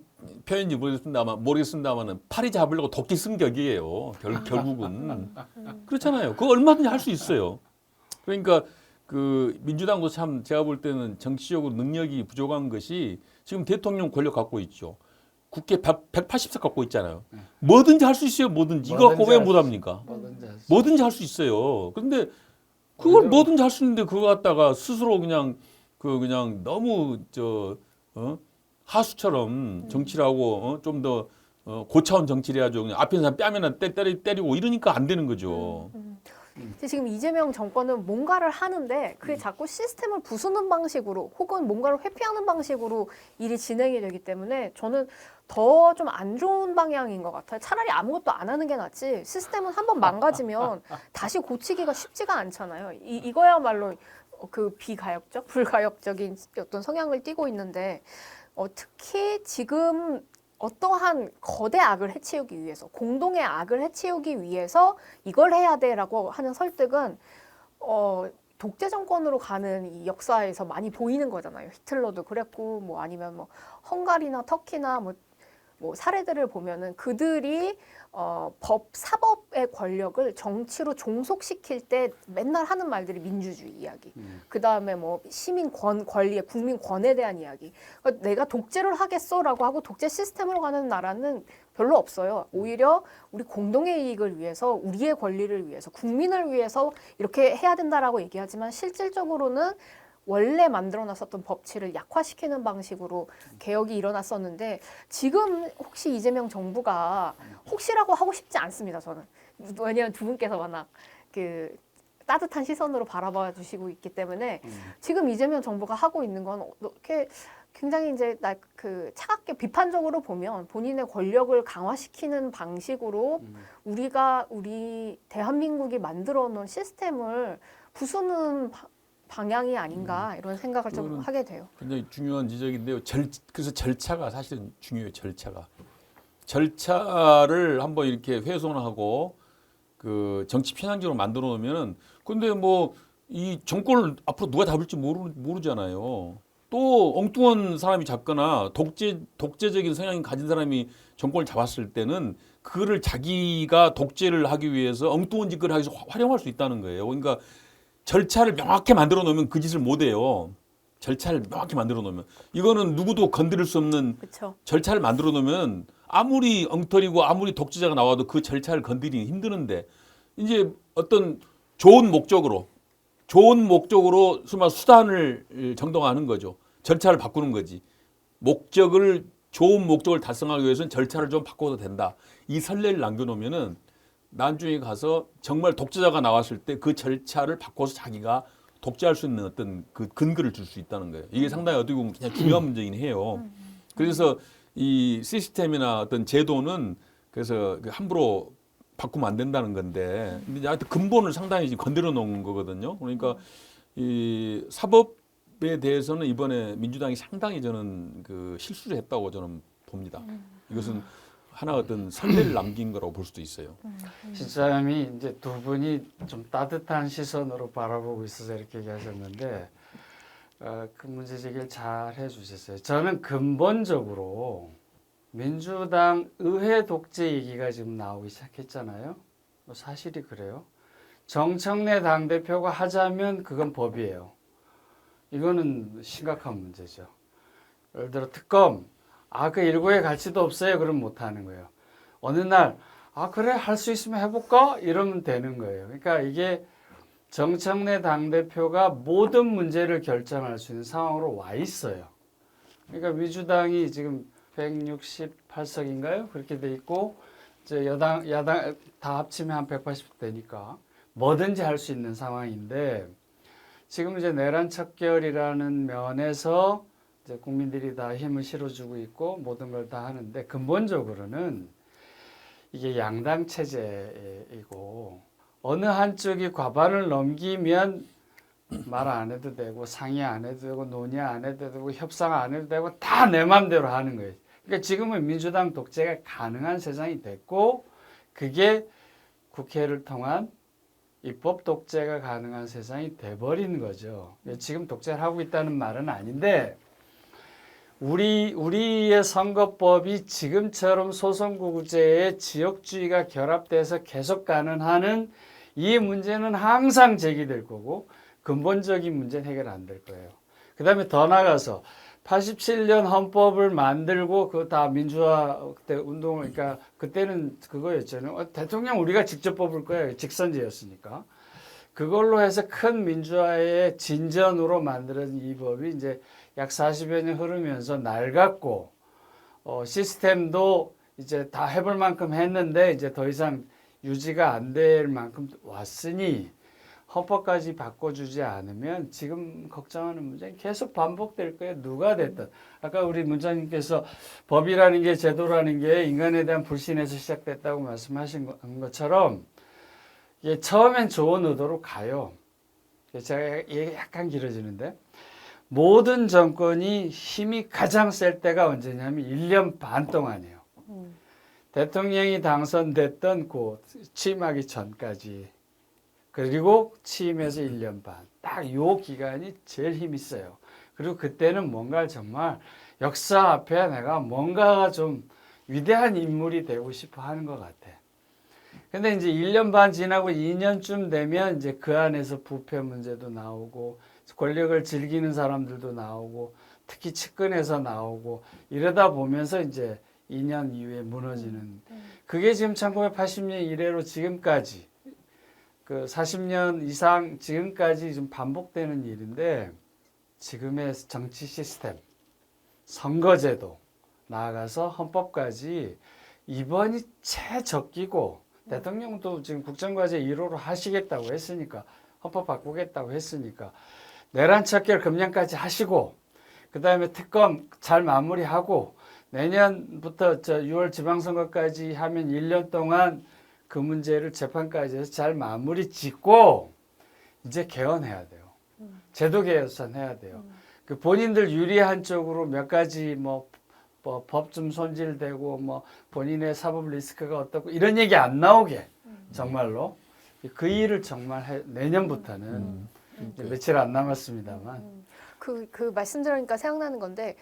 표현인지 모르겠습니다만은 파리 잡으려고 도끼 쓴 격이에요. 결국은 그렇잖아요. 그거 얼마든지 할 수 있어요. 그러니까 그 민주당도 참 제가 볼 때는 정치적으로 능력이 부족한 것이 지금 대통령 권력 갖고 있죠. 국회 180석 갖고 있잖아요. 뭐든지 할 수 있어요. 뭐든지. 이거 갖고 왜 못합니까? 뭐든지 할 수 있어요. 그런데 그걸 뭐든지 할 수 있는데 그거 갖다가 스스로 그냥 너무 하수처럼 정치를 하고 좀 더 고차원 정치를 해야죠. 그냥 앞에 사람 뺨이나 때리고 이러니까 안 되는 거죠. 근데 지금 이재명 정권은 뭔가를 하는데 그게 자꾸 시스템을 부수는 방식으로 혹은 뭔가를 회피하는 방식으로 일이 진행이 되기 때문에 저는 더 좀 안 좋은 방향인 것 같아요. 차라리 아무것도 안 하는 게 낫지. 시스템은 한번 망가지면 다시 고치기가 쉽지가 않잖아요. 이거야말로 그 비가역적, 불가역적인 어떤 성향을 띠고 있는데 특히 지금 어떠한 거대 악을 해치우기 위해서, 공동의 악을 해치우기 위해서 이걸 해야 돼라고 하는 설득은 독재 정권으로 가는 이 역사에서 많이 보이는 거잖아요. 히틀러도 그랬고, 뭐 아니면 뭐 헝가리나 터키나 뭐 사례들을 보면은 그들이 사법의 권력을 정치로 종속시킬 때 맨날 하는 말들이 민주주의 이야기. 그 다음에 뭐 시민 권리에 국민 권에 대한 이야기. 그러니까 내가 독재를 하겠어라고 하고 독재 시스템으로 가는 나라는 별로 없어요. 오히려 우리 공동의 이익을 위해서, 우리의 권리를 위해서, 국민을 위해서 이렇게 해야 된다라고 얘기하지만 실질적으로는 원래 만들어놨었던 법치를 약화시키는 방식으로 개혁이 일어났었는데 지금 혹시 이재명 정부가 혹시라고 하고 싶지 않습니다. 저는 왜냐하면 두 분께서 워낙 그 따뜻한 시선으로 바라봐 주시고 있기 때문에 지금 이재명 정부가 하고 있는 건 이렇게 굉장히 이제 그 차갑게 비판적으로 보면 본인의 권력을 강화시키는 방식으로 우리 대한민국이 만들어 놓은 시스템을 부수는 방향이 아닌가 이런 생각을 좀 하게 돼요. 굉장히 중요한 지적인데요. 그래서 절차가 사실은 중요해요. 절차를 한번 이렇게 훼손하고 그 정치 편향적으로 만들어 놓으면은 근데 뭐 이 정권을 앞으로 누가 잡을지 모르잖아요. 또 엉뚱한 사람이 잡거나 독재적인 성향이 가진 사람이 정권을 잡았을 때는 그거를 자기가 독재를 하기 위해서 엉뚱한 짓거리를 하기 위해서 활용할 수 있다는 거예요. 그러니까 절차를 명확히 만들어 놓으면 그 짓을 못 해요. 절차를 명확히 만들어 놓으면. 이거는 누구도 건드릴 수 없는 그쵸. 절차를 만들어 놓으면 아무리 엉터리고 아무리 독재자가 나와도 그 절차를 건드리기 힘드는데 이제 어떤 좋은 목적으로 수단을 정당화하는 거죠. 절차를 바꾸는 거지. 좋은 목적을 달성하기 위해서는 절차를 좀 바꿔도 된다. 이 선례를 남겨놓으면은 나중에 가서 정말 독재자가 나왔을 때 그 절차를 바꿔서 자기가 독재할 수 있는 어떤 그 근거를 줄 수 있다는 거예요. 이게 상당히 어떻게 보면 그냥 중요한 문제이긴 해요. 그래서 이 시스템이나 어떤 제도는 그래서 함부로 바꾸면 안 된다는 건데, 근데 하여튼 근본을 상당히 지금 건드려 놓은 거거든요. 그러니까 이 사법에 대해서는 이번에 민주당이 상당히 저는 그 실수를 했다고 저는 봅니다. 이것은 하나 어떤 선례를 남긴 거라고 볼 수도 있어요. 시장님이 이제 두 분이 좀 따뜻한 시선으로 바라보고 있어서 이렇게 얘기하셨는데 그 문제 제기를 잘 해주셨어요. 저는 근본적으로 민주당 의회 독재 얘기가 지금 나오기 시작했잖아요. 사실이 그래요. 정청래 당대표가 하자면 그건 법이에요. 이거는 심각한 문제죠. 예를 들어 특검, 그 일고에 갈지도 없어요. 그럼 못하는 거예요. 어느 날, 그래, 할 수 있으면 해볼까? 이러면 되는 거예요. 그러니까 이게 정청래 당대표가 모든 문제를 결정할 수 있는 상황으로 와 있어요. 그러니까 민주당이 지금 168석인가요? 그렇게 돼 있고, 이제 야당 다 합치면 한 180석 되니까 뭐든지 할 수 있는 상황인데, 지금 이제 내란 척결이라는 면에서 이제 국민들이 다 힘을 실어주고 있고 모든 걸 다 하는데 근본적으로는 이게 양당 체제이고 어느 한쪽이 과반을 넘기면 말 안 해도 되고 상의 안 해도 되고 논의 안 해도 되고 협상 안 해도 되고 다 내 맘대로 하는 거예요. 그러니까 지금은 민주당 독재가 가능한 세상이 됐고 그게 국회를 통한 입법 독재가 가능한 세상이 돼버린 거죠. 지금 독재를 하고 있다는 말은 아닌데 우리의 선거법이 지금처럼 소선거구제에 지역주의가 결합돼서 계속 가능하는 이 문제는 항상 제기될 거고 근본적인 문제는 해결 안 될 거예요. 그 다음에 더 나가서 87년 헌법을 만들고 그 다 민주화 그때 운동을 그러니까 그때는 그거였잖아요. 대통령 우리가 직접 뽑을 거예요. 직선제였으니까. 그걸로 해서 큰 민주화의 진전으로 만들어진 이 법이 이제 약 40여 년 흐르면서 낡았고 시스템도 이제 다 해볼 만큼 했는데 이제 더 이상 유지가 안 될 만큼 왔으니 헌법까지 바꿔주지 않으면 지금 걱정하는 문제는 계속 반복될 거예요. 누가 됐든. 아까 우리 문자님께서 법이라는 게 제도라는 게 인간에 대한 불신에서 시작됐다고 말씀하신 것처럼 이게 처음엔 좋은 의도로 가요. 제가 얘기 약간 길어지는데 모든 정권이 힘이 가장 셀 때가 언제냐면 1년 반 동안이에요. 대통령이 당선됐던 그 취임하기 전까지 그리고 취임해서 1년 반. 딱 요 기간이 제일 힘이 세요. 그리고 그때는 뭔가 정말 역사 앞에 내가 뭔가 좀 위대한 인물이 되고 싶어 하는 것 같아. 근데 이제 1년 반 지나고 2년쯤 되면 이제 그 안에서 부패 문제도 나오고 권력을 즐기는 사람들도 나오고 특히 측근에서 나오고 이러다 보면서 이제 2년 이후에 무너지는 그게 지금 1980년 이래로 지금까지 그 40년 이상 지금까지 좀 반복되는 일인데 지금의 정치 시스템, 선거제도 나아가서 헌법까지 이번이 최적기고 대통령도 지금 국정과제 1호로 하시겠다고 했으니까 헌법 바꾸겠다고 했으니까 내란 척결 금년까지 하시고 그 다음에 특검 잘 마무리하고 내년부터 6월 지방선거까지 하면 1년 동안 그 문제를 재판까지 해서 잘 마무리 짓고 이제 개헌해야 돼요. 제도 개선해야 돼요. 그 본인들 유리한 쪽으로 몇 가지 뭐 법 좀 손질되고 뭐 본인의 사법 리스크가 어떻고 이런 얘기 안 나오게 정말로 그 일을 정말 내년부터는 이제 며칠 안 남았습니다만 그 말씀 들으니까 생각나는 건데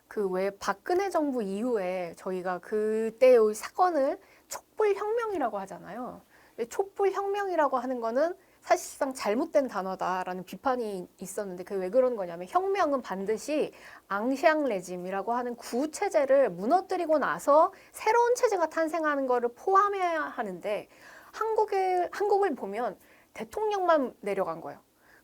그 왜 박근혜 정부 이후에 저희가 그때의 사건을 촛불혁명이라고 하잖아요. 촛불혁명이라고 하는 거는 사실상 잘못된 단어다라는 비판이 있었는데 그게 왜 그런 거냐면 혁명은 반드시 앙시앙 레짐이라고 하는 구체제를 무너뜨리고 나서 새로운 체제가 탄생하는 거를 포함해야 하는데 한국을 보면 대통령만 내려간 거예요.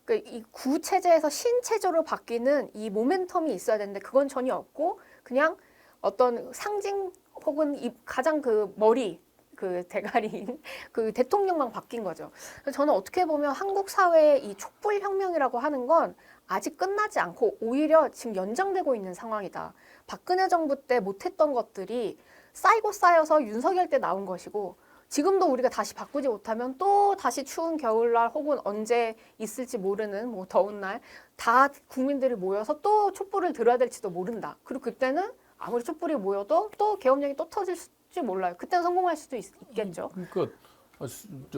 그러니까 이 구체제에서 신체제로 바뀌는 이 모멘텀이 있어야 되는데 그건 전혀 없고 그냥 어떤 상징 혹은 이 가장 그 머리 그 대가리인 그 대통령만 바뀐 거죠. 그래서 저는 어떻게 보면 한국 사회의 이 촛불혁명이라고 하는 건 아직 끝나지 않고 오히려 지금 연장되고 있는 상황이다. 박근혜 정부 때 못했던 것들이 쌓이고 쌓여서 윤석열 때 나온 것이고 지금도 우리가 다시 바꾸지 못하면 또 다시 추운 겨울날 혹은 언제 있을지 모르는 뭐 더운 날 다 국민들이 모여서 또 촛불을 들어야 될지도 모른다. 그리고 그때는 아무리 촛불이 모여도 또 계엄령이 또 터질지 몰라요. 그때는 성공할 수도 있겠죠. 그러니까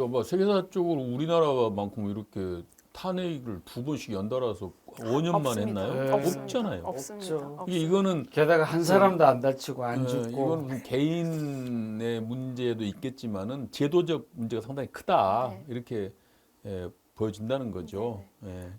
뭐 세계사적으로 우리나라만큼 이렇게 탄핵을 2번씩 연달아서 5년 만에 했나요? 네. 없잖아요. 없습니다. 이거는 게다가 한 사람도 안 다치고 안 죽고 이건 개인의 문제도 있겠지만은 제도적 문제가 상당히 크다 네. 이렇게 보여진다는 거죠.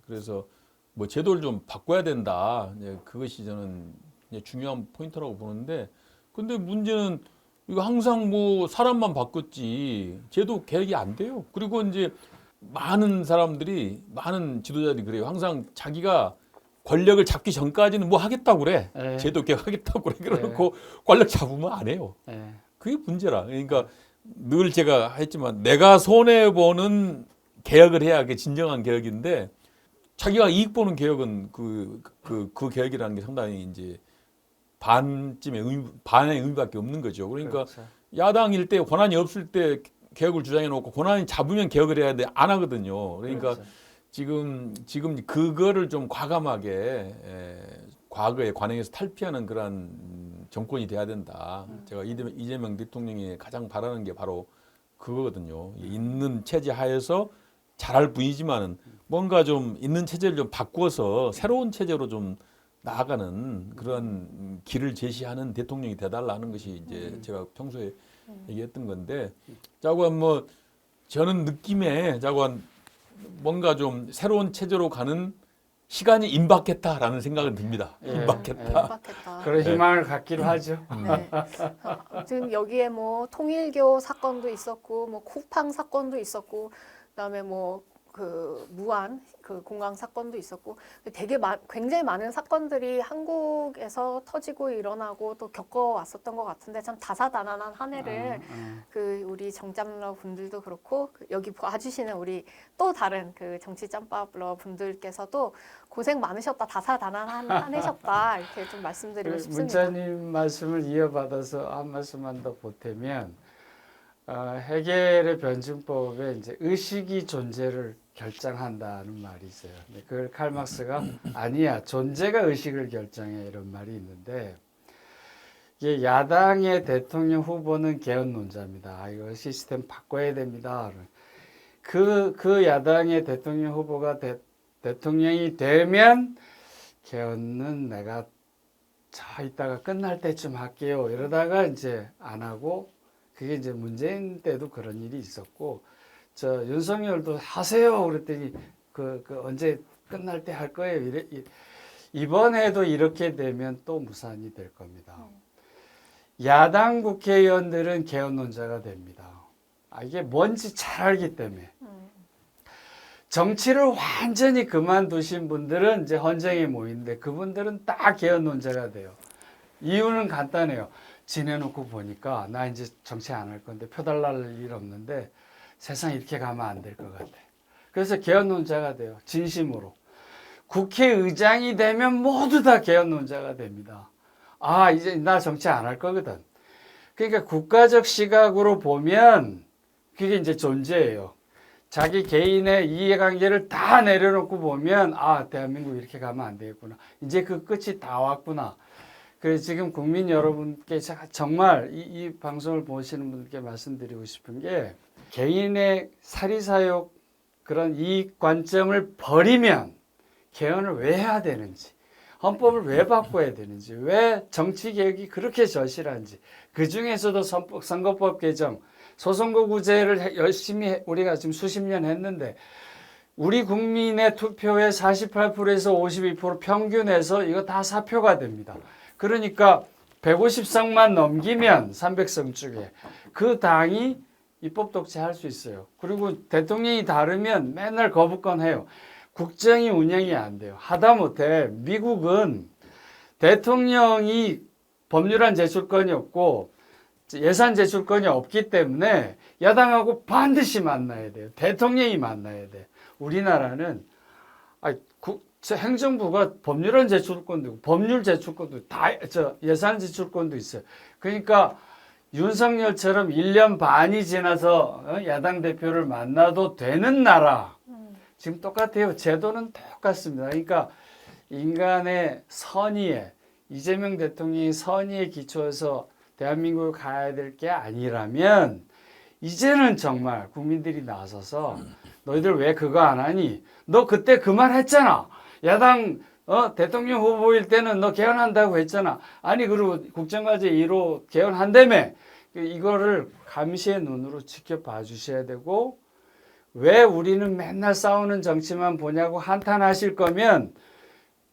그래서 뭐 제도를 좀 바꿔야 된다. 그것이 저는 중요한 포인트라고 보는데, 근데 문제는 이거 항상 뭐 사람만 바꿨지 제도 개혁이 안 돼요. 그리고 이제 많은 사람들이 많은 지도자들이 그래요. 항상 자기가 권력을 잡기 전까지는 뭐 하겠다고 그래. 제도 개혁하겠다고 그래. 그래놓고 권력 잡으면 안 해요. 그게 문제라. 그러니까 늘 제가 했지만 내가 손해 보는 개혁을 해야 그게 진정한 개혁인데 자기가 이익 보는 개혁은 그 개혁이라는 게 상당히 이제 반의 의미밖에 없는 거죠. 그러니까 그렇죠. 야당일 때 권한이 없을 때 개혁을 주장해 놓고 권한이 잡으면 개혁을 해야 돼 안 하거든요. 그러니까 그렇죠. 지금 그거를 좀 과감하게 과거에 관행에서 탈피하는 그런 정권이 돼야 된다. 제가 이재명 대통령이 가장 바라는 게 바로 그거거든요. 있는 체제 하에서 잘할 뿐이지만은 뭔가 좀 있는 체제를 좀 바꾸어서 새로운 체제로 좀 나아가는 그런 길을 제시하는 대통령이 돼달라는 것이 이제 제가 평소에 얘기했던 건데, 자고한 뭐 저는 느낌에 자고한 뭔가 좀 새로운 체제로 가는 시간이 임박했다라는 생각은 듭니다. 예, 임박했다. 임박했다. 그런 희망을 갖기로 하죠. 네. 지금 여기에 뭐 통일교 사건도 있었고, 뭐 쿠팡 사건도 있었고, 그다음에 뭐 그 무한 그 공강 사건도 있었고, 되게 굉장히 많은 사건들이 한국에서 터지고 일어나고 또 겪어왔었던 것 같은데, 참 다사다난한 한 해를 그 우리 정짬러 분들도 그렇고 여기 봐주시는 우리 또 다른 그 정치 짬밥러 분들께서도 고생 많으셨다, 다사다난한 한 해셨다, 이렇게 좀 말씀드리고 싶습니다. 문자님 말씀을 이어받아서 한 말씀만 더 보태면, 해겔의 변증법에 이제 의식이 존재를 결정한다는 말이 있어요. 근데 그걸 칼막스가 아니야, 존재가 의식을 결정해, 이런 말이 있는데, 이게 야당의 대통령 후보는 개헌론자입니다. 이거 시스템 바꿔야 됩니다. 그 야당의 대통령 후보가 대통령이 되면 개헌은 내가 이따가 끝날 때쯤 할게요, 이러다가 이제 안 하고, 그게 이제 문재인 때도 그런 일이 있었고, 윤석열도 하세요 그랬더니 그 언제 끝날 때 할 거예요. 이번에도 이렇게 되면 또 무산이 될 겁니다. 야당 국회의원들은 개헌론자가 됩니다. 이게 뭔지 잘 알기 때문에. 정치를 완전히 그만두신 분들은 이제 헌정에 모이는데, 그분들은 딱 개헌론자가 돼요. 이유는 간단해요. 지내놓고 보니까 나 이제 정치 안 할 건데, 펴달랄 일 없는데 세상 이렇게 가면 안 될 것 같아. 그래서 개헌론자가 돼요. 진심으로. 국회의장이 되면 모두 다 개헌론자가 됩니다. 이제 나 정치 안 할 거거든. 그러니까 국가적 시각으로 보면 그게 이제 존재예요. 자기 개인의 이해관계를 다 내려놓고 보면, 대한민국 이렇게 가면 안 되겠구나. 이제 그 끝이 다 왔구나. 그래서 지금 국민 여러분께 정말 이 방송을 보시는 분들께 말씀드리고 싶은 게, 개인의 사리사욕 그런 이익 관점을 버리면 개헌을 왜 해야 되는지, 헌법을 왜 바꿔야 되는지, 왜 정치개혁이 그렇게 절실한지, 그중에서도 선거법 개정, 소선거구제를 열심히 우리가 지금 수십 년 했는데, 우리 국민의 투표의 48%에서 52% 평균에서 이거 다 사표가 됩니다. 그러니까 150석만 넘기면 300석 중에 그 당이 입법 독재할 수 있어요. 그리고 대통령이 다르면 맨날 거부권 해요. 국정이 운영이 안 돼요. 하다못해 미국은 대통령이 법률안 제출권이 없고 예산 제출권이 없기 때문에 야당하고 반드시 만나야 돼요. 대통령이 만나야 돼. 우리나라는 행정부가 법률안 제출권도 있고 법률 제출권도 다 예산 제출권도 있어요. 그러니까 윤석열처럼 1년 반이 지나서 야당 대표를 만나도 되는 나라, 지금 똑같아요. 제도는 똑같습니다. 그러니까 인간의 선의에, 이재명 대통령이 선의에 기초해서 대한민국을 가야 될 게 아니라면, 이제는 정말 국민들이 나서서 너희들 왜 그거 안 하니? 너 그때 그 말 했잖아. 야당 대통령 후보일 때는 너 개헌한다고 했잖아. 아니, 그리고 국정과제 1호 개헌한다며. 이거를 감시의 눈으로 지켜봐 주셔야 되고, 왜 우리는 맨날 싸우는 정치만 보냐고 한탄하실 거면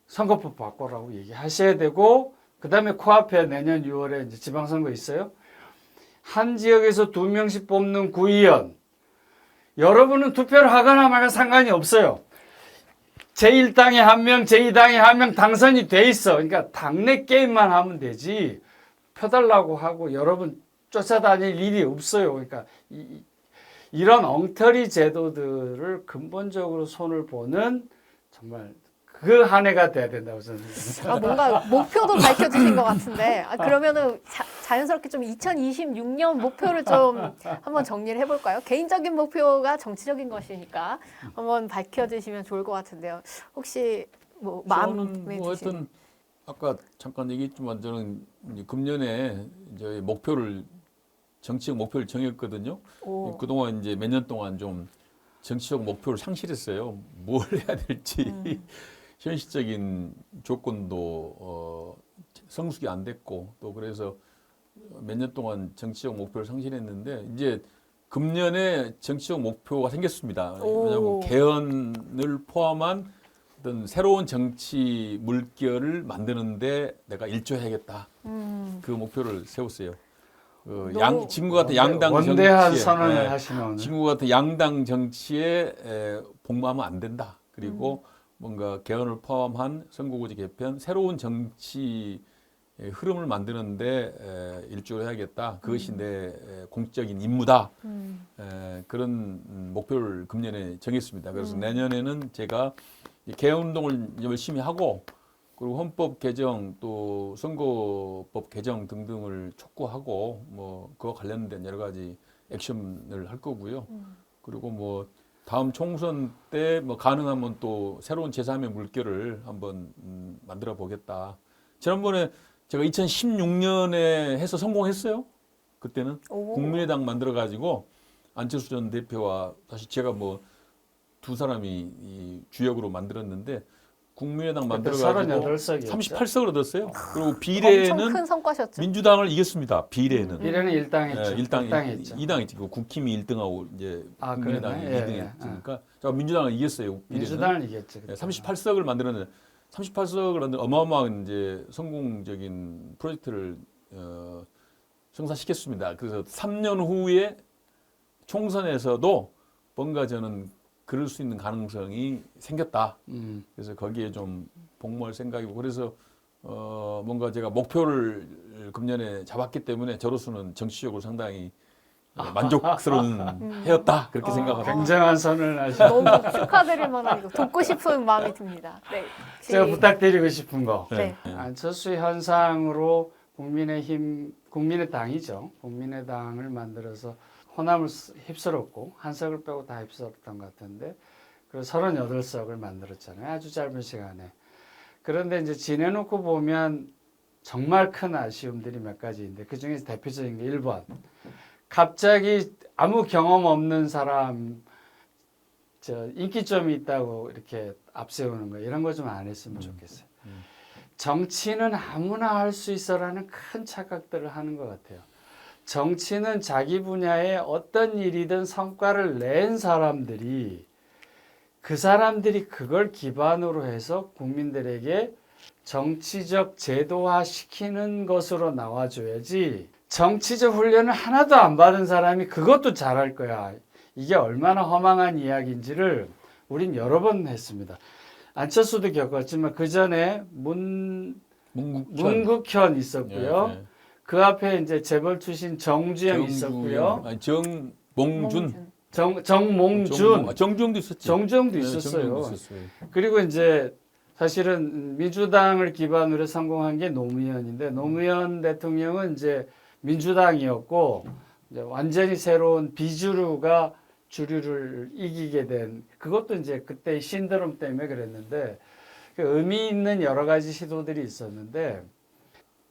선거법 바꾸라고 얘기하셔야 되고, 그 다음에 코앞에 내년 6월에 이제 지방선거 있어요. 한 지역에서 2명씩 뽑는 구의원. 여러분은 투표를 하거나 말거나 상관이 없어요. 제1당에 1명, 제2당에 1명 당선이 돼 있어. 그러니까 당내 게임만 하면 되지, 펴달라고 하고 여러분 쫓아다닐 일이 없어요. 그러니까 이런 엉터리 제도들을 근본적으로 손을 보는 정말 그 한 해가 돼야 된다고 저는 생각합니다. 뭔가 목표도 밝혀주신 것 같은데 그러면은 자연스럽게 좀 2026년 목표를 좀 한번 정리를 해볼까요? 개인적인 목표가 정치적인 것이니까 한번 밝혀주시면 좋을 것 같은데요. 혹시 뭐 마음에 저는 뭐 드신 하여튼 아까 잠깐 얘기했지만 저는 이제 금년에 이제 정치적 목표를 정했거든요. 오. 그동안 이제 몇 년 동안 좀 정치적 목표를 상실했어요. 뭘 해야 될지 현실적인 조건도 성숙이 안 됐고 또 그래서 몇 년 동안 정치적 목표를 상실했는데 이제 금년에 정치적 목표가 생겼습니다. 왜냐하면 개헌을 포함한 어떤 새로운 정치 물결을 만드는데 내가 일조해야겠다. 그 목표를 세웠어요. 너무 지금과 같은 양당 원대한 정치에 선언을 하시는 지금과 같은 양당 정치에 복무하면 안 된다. 그리고 뭔가 개헌을 포함한 선거구제 개편, 새로운 정치 흐름을 만드는데 일조를 해야겠다. 그것이 내 공적인 임무다. 그런 목표를 금년에 정했습니다. 그래서 내년에는 제가 개헌 운동을 열심히 하고 그리고 헌법 개정 또 선거법 개정 등등을 촉구하고 뭐 그와 관련된 여러 가지 액션을 할 거고요. 그리고 뭐 다음 총선 때 뭐 가능하면 또 새로운 제3의 물결을 한번 만들어 보겠다. 지난번에 제가 2016년에 해서 성공했어요. 그때는 국민의당 만들어 가지고 안철수 전 대표와 사실 제가 뭐 두 사람이 이 주역으로 만들었는데 국민의당 만들어 가지고 38석이었죠. 38석을 얻었어요. 그리고 엄청 비례는 큰 성과셨죠. 민주당을 이겼습니다. 비례는. 비례는 일당했죠. 일당 일당했죠. 2당했지. 국힘이 1등하고 이제 아, 국민의당이 그러네. 2등했으니까 제가 민주당을 이겼어요. 비례는. 민주당을 이겼죠. 그때. 38석을 만들었는데 38석을 얻는 어마어마한 이제 성공적인 프로젝트를 성사시켰습니다. 그래서 3년 후에 총선에서도 뭔가 저는 그럴 수 있는 가능성이 생겼다. 그래서 거기에 좀 복무할 생각이고 그래서 뭔가 제가 목표를 금년에 잡았기 때문에 저로서는 정치적으로 상당히 만족스러운 해였다 그렇게 생각합니다. 굉장한 선언을 하시고 너무 축하드릴 만한 이거 돕고 싶은 마음이 듭니다. 네. 혹시- 제가 부탁드리고 싶은 거 네. 안철수 현상으로 국민의당이죠. 국민의당을 만들어서 호남을 휩쓸었고 한석을 빼고 다 휩쓸었던 것 같은데 그리고 38석을 만들었잖아요. 아주 짧은 시간에. 그런데 이제 지내놓고 보면 정말 큰 아쉬움들이 몇 가지인데 그중에 대표적인 게 1번. 갑자기 아무 경험 없는 사람 인기점이 있다고 이렇게 앞세우는 거 이런 거 좀 안 했으면 좋겠어요. 정치는 아무나 할 수 있어라는 큰 착각들을 하는 것 같아요. 정치는 자기 분야에 어떤 일이든 성과를 낸 사람들이 그 사람들이 그걸 기반으로 해서 국민들에게 정치적 제도화 시키는 것으로 나와줘야지 정치적 훈련을 하나도 안 받은 사람이 그것도 잘할 거야. 이게 얼마나 허망한 이야기인지를 우린 여러 번 했습니다. 안철수도 겪었지만 그 전에 문국현 있었고요. 예, 예. 그 앞에 이제 재벌 출신 정주영 있었고요. 아니, 정몽준. 정몽준. 정주영도 있었지. 정주영도 네, 있었어요. 정주영도 있었어요. 그리고 이제 사실은 민주당을 기반으로 해서 성공한 게 노무현인데 노무현 대통령은 이제 민주당이었고 이제 완전히 새로운 비주류가 주류를 이기게 된 그것도 이제 그때 신드롬 때문에 그랬는데 그 의미 있는 여러 가지 시도들이 있었는데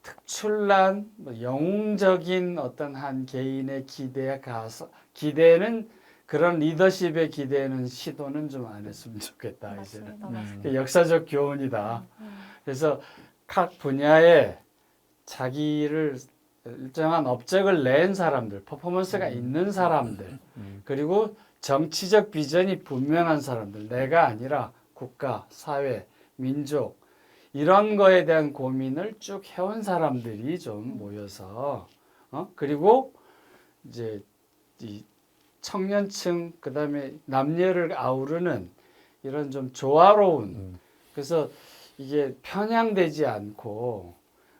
특출난 영웅적인 어떤 한 개인의 기대에 가서 기대는 그런 리더십에 기대는 시도는 좀 안 했으면 좋겠다 이제는. 맞습니다. 역사적 교훈이다. 그래서 각 분야에 자기를 일정한 업적을 낸 사람들, 퍼포먼스가 있는 사람들, 그리고 정치적 비전이 분명한 사람들, 내가 아니라 국가, 사회, 민족 이런 거에 대한 고민을 쭉 해온 사람들이 좀 모여서 그리고 이제 이 청년층 그다음에 남녀를 아우르는 이런 좀 조화로운 그래서 이게 편향되지 않고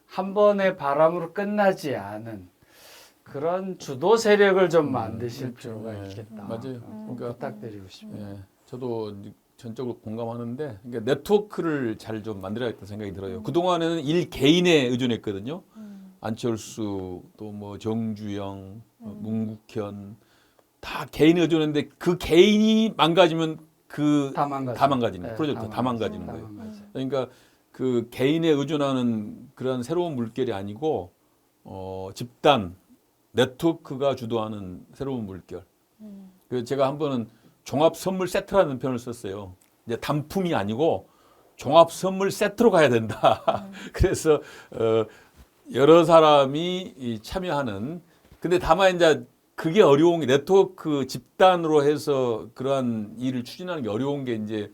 한 번의 바람으로 끝나지 않은 그런 주도 세력을 좀 만드실 필요가 네. 있겠다. 맞아요. 그러니까 부탁드리고 싶습니다. 예, 저도 전적으로 공감하는데 그러니까 네트워크를 잘 좀 만들어야겠다는 생각이 들어요. 그동안에는 일 개인에 의존했거든요. 안철수 또 뭐 정주영, 문국현 다 개인에 의존했는데 그 개인이 망가지면 다 망가져. 다 망가지는 네, 프로젝트 다 망가지는 다 거예요. 망가져. 그러니까 그 개인에 의존하는 그런 새로운 물결이 아니고 집단 네트워크가 주도하는 새로운 물결. 그래서 제가 한 번은 종합 선물 세트라는 표현을 썼어요. 이제 단품이 아니고 종합 선물 세트로 가야 된다. 그래서 여러 사람이 참여하는. 근데 다만 이제 그게 어려운 게 네트워크 집단으로 해서 그러한 일을 추진하는 게 어려운 게 이제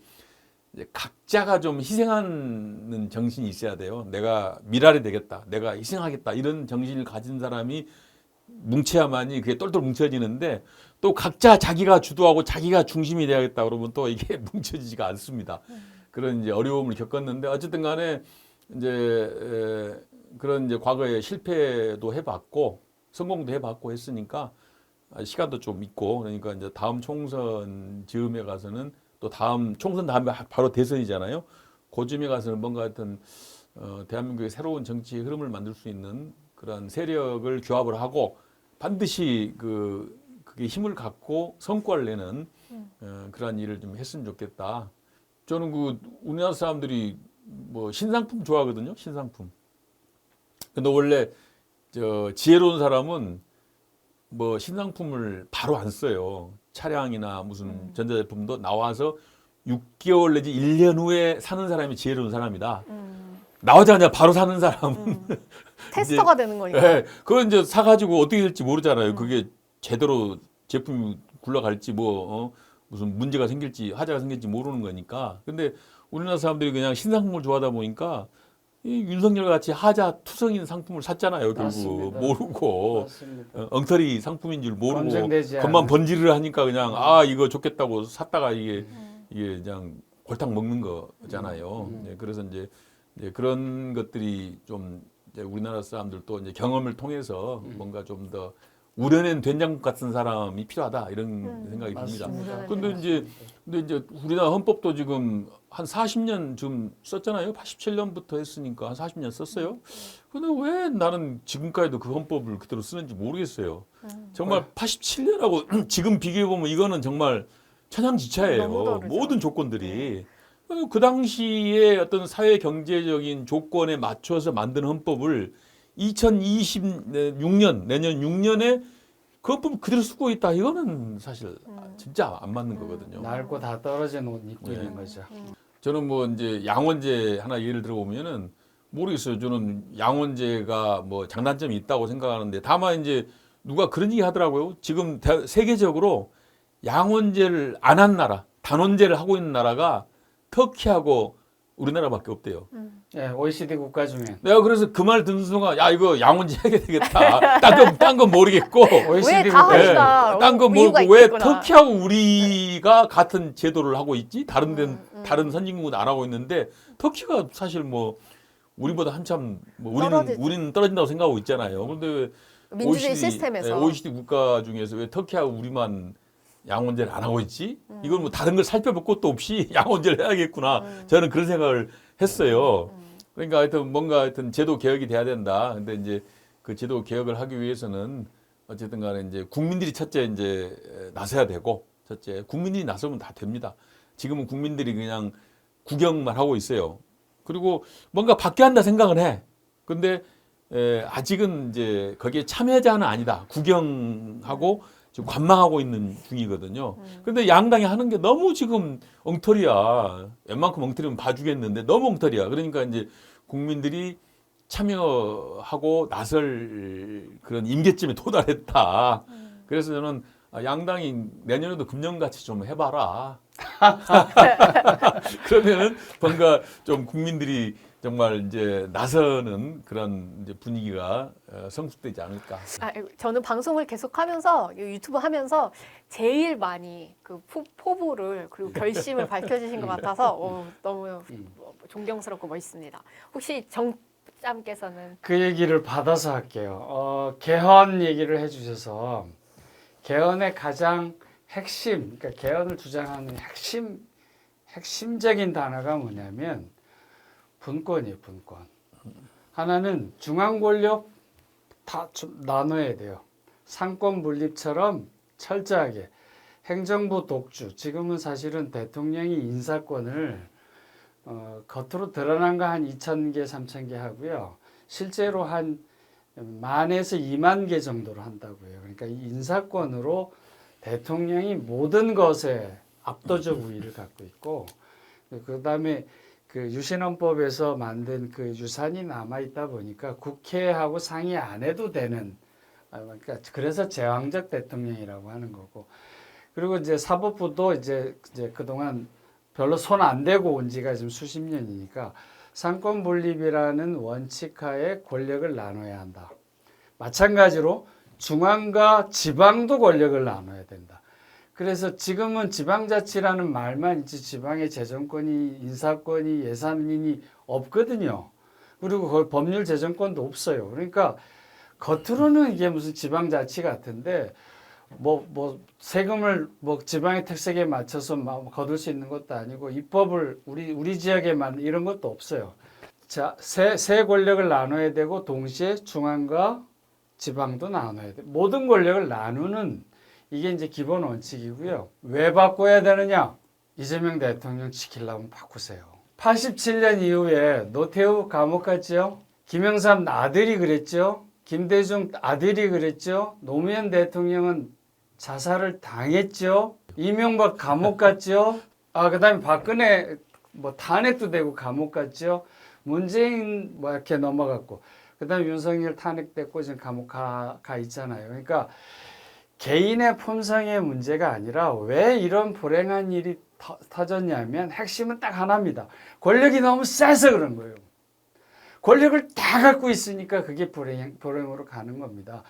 각자가 좀 희생하는 정신이 있어야 돼요. 내가 미랄이 되겠다. 내가 희생하겠다. 이런 정신을 가진 사람이 뭉쳐야만이 그게 똘똘 뭉쳐지는데 또 각자 자기가 주도하고 자기가 중심이 돼야겠다 그러면 또 이게 뭉쳐지지가 않습니다. 그런 이제 어려움을 겪었는데 어쨌든 간에 이제 그런 이제 과거에 실패도 해봤고 성공도 해봤고 했으니까 시간도 좀 있고 그러니까 이제 다음 총선 즈음에 가서는 또 다음 총선 다음에 바로 대선이잖아요. 그 즈음에 가서는 뭔가 하여튼 대한민국의 새로운 정치 흐름을 만들 수 있는 그런 세력을 규합을 하고 반드시 그게 힘을 갖고 성과를 내는 그러한 일을 좀 했으면 좋겠다. 저는 그 우리나라 사람들이 뭐 신상품 좋아하거든요. 신상품. 근데 원래 저 지혜로운 사람은 뭐 신상품을 바로 안 써요. 차량이나 무슨 전자제품도 나와서 6개월 내지 1년 후에 사는 사람이 지혜로운 사람이다. 나오자마자 바로 사는 사람은 테스터가 되는 거니까. 네, 그건 이제 사가지고 어떻게 될지 모르잖아요. 그게 제대로 제품이 굴러갈지 무슨 문제가 생길지 화재가 생길지 모르는 거니까. 근데 우리나라 사람들이 그냥 신상품을 좋아하다 보니까 이 윤석열 같이 하자 투성인 상품을 샀잖아요. 결국 맞습니다. 모르고 맞습니다. 엉터리 상품인 줄 모르고 검증되지 겉만 않은. 번지르르 하니까 그냥 이거 좋겠다고 샀다가 이게 그냥 골탕 먹는 거잖아요. 네, 그래서 이제 그런 것들이 좀 이제 우리나라 사람들도 이제 경험을 통해서 뭔가 좀 더 우려낸 된장국 같은 사람이 필요하다 이런 생각이 듭니다. 맞습니다. 근데 이제 우리나라 헌법도 지금 한 40년 좀 썼잖아요. 87년부터 했으니까 한 40년 썼어요. 근데 왜 나는 지금까지도 그 헌법을 그대로 쓰는지 모르겠어요. 정말 87년하고 지금 비교해 보면 이거는 정말 천양지차예요. 너무 다르죠. 모든 조건들이. 그 당시에 어떤 사회 경제적인 조건에 맞춰서 만든 헌법을 2026년 내년 6년에 그 헌법 그대로 쓰고 있다. 이거는 사실 진짜 안 맞는 거거든요. 낡고 다 떨어진 옷 입고 네. 있는 거죠. 저는 뭐 이제 양원제 하나 예를 들어보면은 모르겠어요. 저는 양원제가 뭐 장단점이 있다고 생각하는데 다만 이제 누가 그런 얘기 하더라고요. 지금 세계적으로 양원제를 안 한 나라, 단원제를 하고 있는 나라가 터키하고 우리나라밖에 없대요. 예, OECD 국가 중에 내가 그래서 그 말 듣는 순간 야 이거 양원제 해야 되겠다. 딴 건 모르겠고 OECD 다 국가 하시나? 중에 네. 딴 건 이유가 모르고 왜 있겠구나. 터키하고 우리가 같은 제도를 하고 있지? 다른 선진국은 안 하고 있는데 터키가 사실 뭐 우리보다 한참 뭐 떨어지죠. 우리는 떨어진다고 생각하고 있잖아요. 그런데 왜 민주주의 시스템에서. OECD 국가 중에서 왜 터키하고 우리만 양원제를 안 하고 있지? 이건 뭐 다른 걸 살펴볼 것도 없이 양원제를 해야겠구나. 저는 그런 생각을 했어요. 그러니까 하여튼 제도 개혁이 돼야 된다. 근데 이제 그 제도 개혁을 하기 위해서는 어쨌든 간에 이제 국민들이 첫째 이제 나서야 되고 첫째 국민들이 나서면 다 됩니다. 지금은 국민들이 그냥 구경만 하고 있어요. 그리고 뭔가 바뀌어야 한다 생각은 해. 근데 아직은 이제 거기에 참여자는 아니다. 구경하고 지금 관망하고 있는 중이거든요. 근데 양당이 하는 게 너무 지금 엉터리야. 웬만큼 엉터리면 봐주겠는데 너무 엉터리야. 그러니까 이제 국민들이 참여하고 나설 그런 임계점에 도달했다. 그래서 저는 양당이 내년에도 금년같이 좀 해봐라. 그러면은 뭔가 좀 국민들이 정말 이제 나서는 그런 이제 분위기가 성숙되지 않을까. 저는 방송을 계속하면서 유튜브 하면서 제일 많이 그 포부를 그리고 결심을 밝혀주신 것 같아서 너무 존경스럽고 멋있습니다. 혹시 정짬께서는 그 얘기를 받아서 할게요. 개헌 얘기를 해주셔서 개헌의 가장 핵심, 그러니까 개헌을 주장하는 핵심적인 단어가 뭐냐면 분권이에요. 분권. 하나는 중앙 권력 다 좀 나눠야 돼요. 상권 분립처럼 철저하게 행정부 독주. 지금은 사실은 대통령이 인사권을 겉으로 드러난 거 한 2,000개, 3,000개 하고요. 실제로 한 10,000에서 20,000개 정도로 한다고요. 그러니까 이 인사권으로 대통령이 모든 것에 압도적 우위를 갖고 있고, 그다음에 그 유신헌법에서 만든 그 유산이 남아 있다 보니까 국회하고 상의 안 해도 되는, 그러니까 그래서 제왕적 대통령이라고 하는 거고, 그리고 이제 사법부도 이제 그동안 별로 손 안 대고 온 지가 지금 수십 년이니까 상권 분립이라는 원칙하에 권력을 나눠야 한다. 마찬가지로 중앙과 지방도 권력을 나눠야 된다. 그래서 지금은 지방자치라는 말만 있지 지방의 재정권이, 인사권이, 예산이 없거든요. 그리고 거의 법률 재정권도 없어요. 그러니까 겉으로는 이게 무슨 지방자치 같은데 세금을 지방의 특색에 맞춰서 거둘 수 있는 것도 아니고 입법을 우리 지역에만 이런 것도 없어요. 자, 세 권력을 나눠야 되고 동시에 중앙과 지방도 나눠야 돼. 모든 권력을 나누는 이게 이제 기본 원칙이고요. 왜 바꿔야 되느냐? 이재명 대통령 지키려면 바꾸세요. 87년 이후에 노태우 감옥 갔죠. 김영삼 아들이 그랬죠. 김대중 아들이 그랬죠. 노무현 대통령은 자살을 당했죠. 이명박 감옥 갔죠. 그다음에 박근혜 탄핵도 되고 감옥 갔죠. 문재인 이렇게 넘어갔고, 그다음에 윤석열 탄핵됐고 지금 감옥 가 있잖아요. 그러니까 개인의 품성의 문제가 아니라 왜 이런 불행한 일이 터졌냐면 핵심은 딱 하나입니다. 권력이 너무 세서 그런 거예요. 권력을 다 갖고 있으니까 그게 불행으로 가는 겁니다.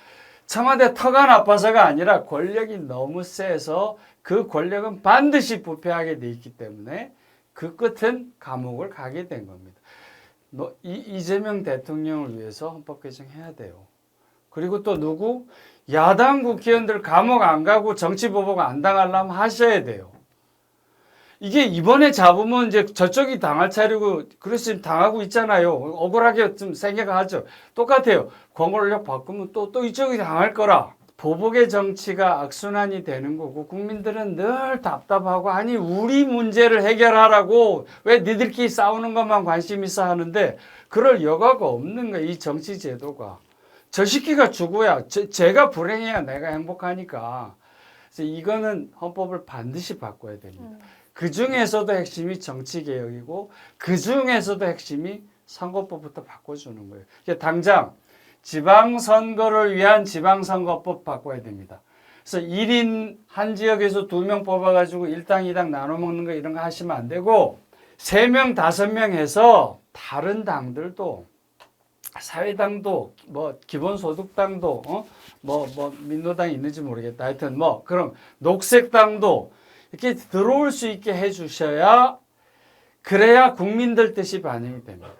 청와대 터가 나빠서가 아니라 권력이 너무 세서 그 권력은 반드시 부패하게 돼 있기 때문에 그 끝은 감옥을 가게 된 겁니다. 이재명 대통령을 위해서 헌법 개정해야 돼요. 그리고 또 누구? 야당 국회의원들 감옥 안 가고 정치보복 안 당하려면 하셔야 돼요. 이게 이번에 잡으면 이제 저쪽이 당할 차리고 그래서 지금 당하고 있잖아요. 억울하게 좀 생각하죠. 똑같아요. 권력력 바꾸면 또 이쪽이 당할 거라. 보복의 정치가 악순환이 되는 거고 국민들은 늘 답답하고 아니 우리 문제를 해결하라고 왜 니들끼리 싸우는 것만 관심 있어 하는데 그럴 여가가 없는 거야. 이 정치 제도가. 저 새끼가 죽어야 제가 불행해야 내가 행복하니까. 그래서 이거는 헌법을 반드시 바꿔야 됩니다. 그 중에서도 핵심이 정치개혁이고 그 중에서도 핵심이 선거법부터 바꿔주는 거예요. 그러니까 당장 지방선거를 위한 지방선거법 바꿔야 됩니다. 그래서 1인 한 지역에서 2명 뽑아가지고 1당 2당 나눠 먹는 거 이런 거 하시면 안 되고 3명 5명 해서 다른 당들도 사회당도 기본소득당도 민노당이 있는지 모르겠다. 하여튼 그럼 녹색당도 이렇게 들어올 수 있게 해주셔야 그래야 국민들 뜻이 반영이 됩니다.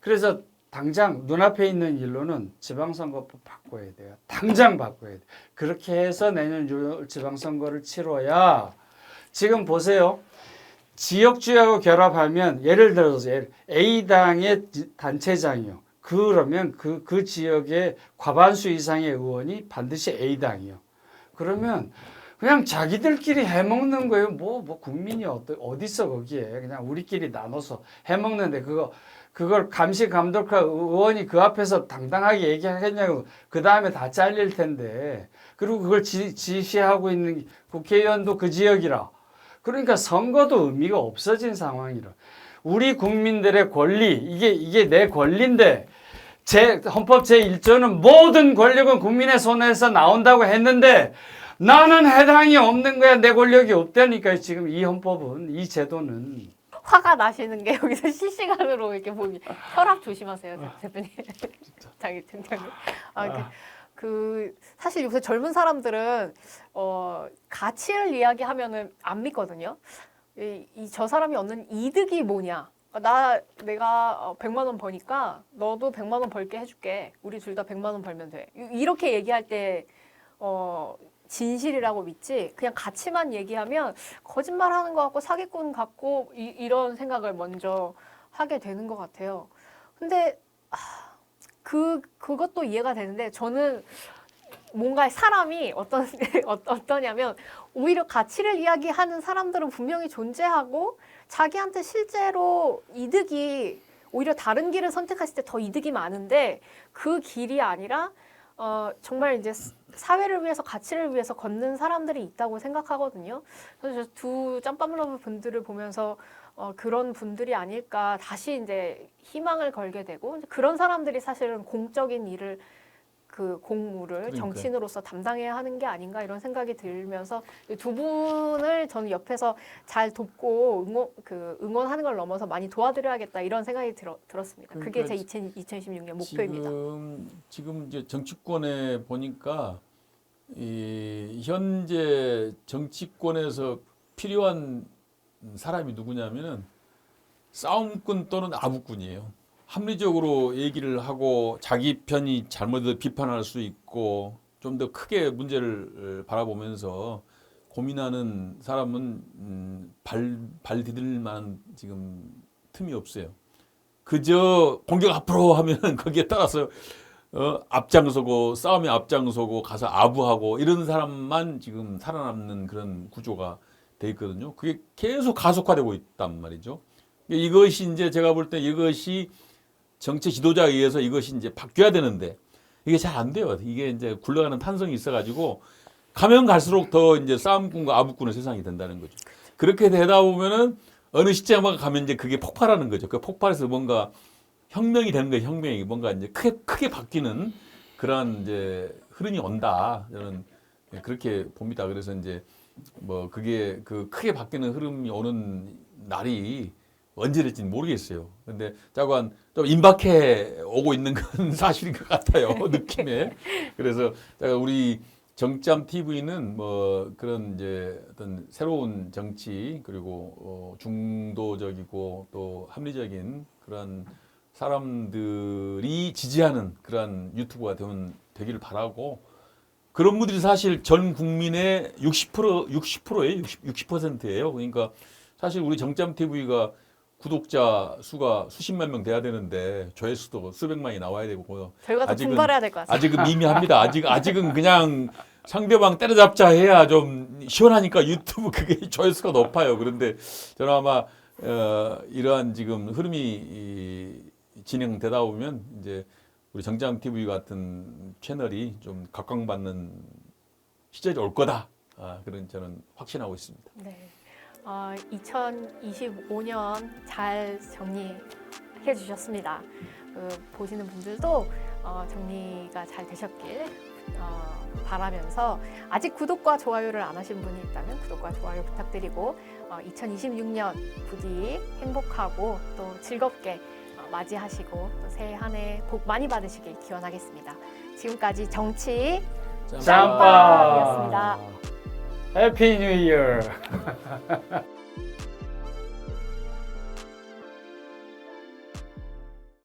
그래서 당장 눈앞에 있는 일로는 지방선거법 바꿔야 돼요. 당장 바꿔야 돼요. 그렇게 해서 내년 6월 지방선거를 치러야 지금 보세요. 지역주하고 결합하면 예를 들어서 A당의 단체장이요. 그러면 그 지역의 과반수 이상의 의원이 반드시 A당이요. 그러면 그냥 자기들끼리 해먹는 거예요. 국민이 어딨어, 거기에. 그냥 우리끼리 나눠서 해먹는데 그걸 감시 감독할 의원이 그 앞에서 당당하게 얘기하겠냐고. 그 다음에 다 잘릴 텐데. 그리고 그걸 지시하고 있는 국회의원도 그 지역이라. 그러니까 선거도 의미가 없어진 상황이라. 우리 국민들의 권리, 이게 내 권리인데, 헌법 제1조는 모든 권력은 국민의 손에서 나온다고 했는데, 나는 해당이 없는 거야. 내 권력이 없다니까. 지금 이 헌법은, 이 제도는. 화가 나시는 게 여기서 실시간으로 이렇게 보기. 혈압 조심하세요, 대표님. 자기 팀장님. 사실 요새 젊은 사람들은 가치를 이야기하면은 안 믿거든요. 저 사람이 얻는 이득이 뭐냐. 내가 100만 원 버니까 너도 100만 원 벌게 해줄게. 우리 둘 다 100만 원 벌면 돼. 이렇게 얘기할 때 진실이라고 믿지 그냥 가치만 얘기하면 거짓말하는 것 같고 사기꾼 같고 이런 생각을 먼저 하게 되는 것 같아요. 근데 그것도 이해가 되는데 저는 뭔가 사람이 어떠냐면 오히려 가치를 이야기하는 사람들은 분명히 존재하고 자기한테 실제로 이득이 오히려 다른 길을 선택했을 때 더 이득이 많은데 그 길이 아니라 정말 이제 사회를 위해서 가치를 위해서 걷는 사람들이 있다고 생각하거든요. 그래서 두 짬밥러브 분들을 보면서 그런 분들이 아닐까 다시 이제 희망을 걸게 되고 그런 사람들이 사실은 공적인 일을 그 공무를 그러니까요. 정치인으로서 담당해야 하는 게 아닌가 이런 생각이 들면서 두 분을 저는 옆에서 잘 돕고 응원하는 걸 넘어서 많이 도와드려야겠다 이런 생각이 들었습니다. 그게 제 2026년 목표입니다. 지금 이제 정치권에 보니까 이 현재 정치권에서 필요한 사람이 누구냐면은 싸움꾼 또는 아부꾼이에요. 합리적으로 얘기를 하고 자기 편이 잘못해도 비판할 수 있고 좀 더 크게 문제를 바라보면서 고민하는 사람은 발 디딜 만한 지금 틈이 없어요. 그저 공격 앞으로 하면은 거기에 따라서 앞장서고 싸움에 앞장서고 가서 아부하고 이런 사람만 지금 살아남는 그런 구조가 돼 있거든요. 그게 계속 가속화되고 있단 말이죠. 이것이 이제 제가 볼 때 이것이 정치 지도자에 의해서 이것이 이제 바뀌어야 되는데 이게 잘 안 돼요. 이게 이제 굴러가는 탄성이 있어가지고 가면 갈수록 더 이제 싸움꾼과 아부꾼의 세상이 된다는 거죠. 그렇게 되다 보면은 어느 시점에 가면 이제 그게 폭발하는 거죠. 그 폭발해서 뭔가 혁명이 되는 거예요. 혁명이 뭔가 이제 크게 바뀌는 그런 이제 흐름이 온다. 저는 그렇게 봅니다. 그래서 이제 뭐 그게 그 크게 바뀌는 흐름이 오는 날이 언제 될지는 모르겠어요. 근데 자관 좀 임박해 오고 있는 건 사실인 것 같아요. 느낌에. 그래서 우리 정짬 TV는 뭐 그런 이제 어떤 새로운 정치 그리고 중도적이고 또 합리적인 그런 사람들이 지지하는 그런 유튜브가 되기를 바라고 그런 분들이 사실 전 국민의 60%예요. 60%예요. 그러니까 사실 우리 정짬 TV가 구독자 수가 수십만 명 돼야 되는데 조회수도 수백만이 나와야 되고 저희가 더 분발해야 될 것 같습니다. 아직은 미미합니다. 아직은 그냥 상대방 때려잡자 해야 좀 시원하니까 유튜브 그게 조회수가 높아요. 그런데 저는 아마 이러한 지금 흐름이 진행되다 보면 이제 우리 정장 TV 같은 채널이 좀 각광받는 시절이 올 거다. 그런 저는 확신하고 있습니다. 네. 2025년 잘 정리해 주셨습니다. 보시는 분들도 정리가 잘 되셨길 바라면서 아직 구독과 좋아요를 안 하신 분이 있다면 구독과 좋아요 부탁드리고 2026년 부디 행복하고 또 즐겁게 맞이하시고 또 새해 한 해 복 많이 받으시길 기원하겠습니다. 지금까지 정치 짬밥이었습니다. 짬밥이었습니다. 해피 뉴 이어.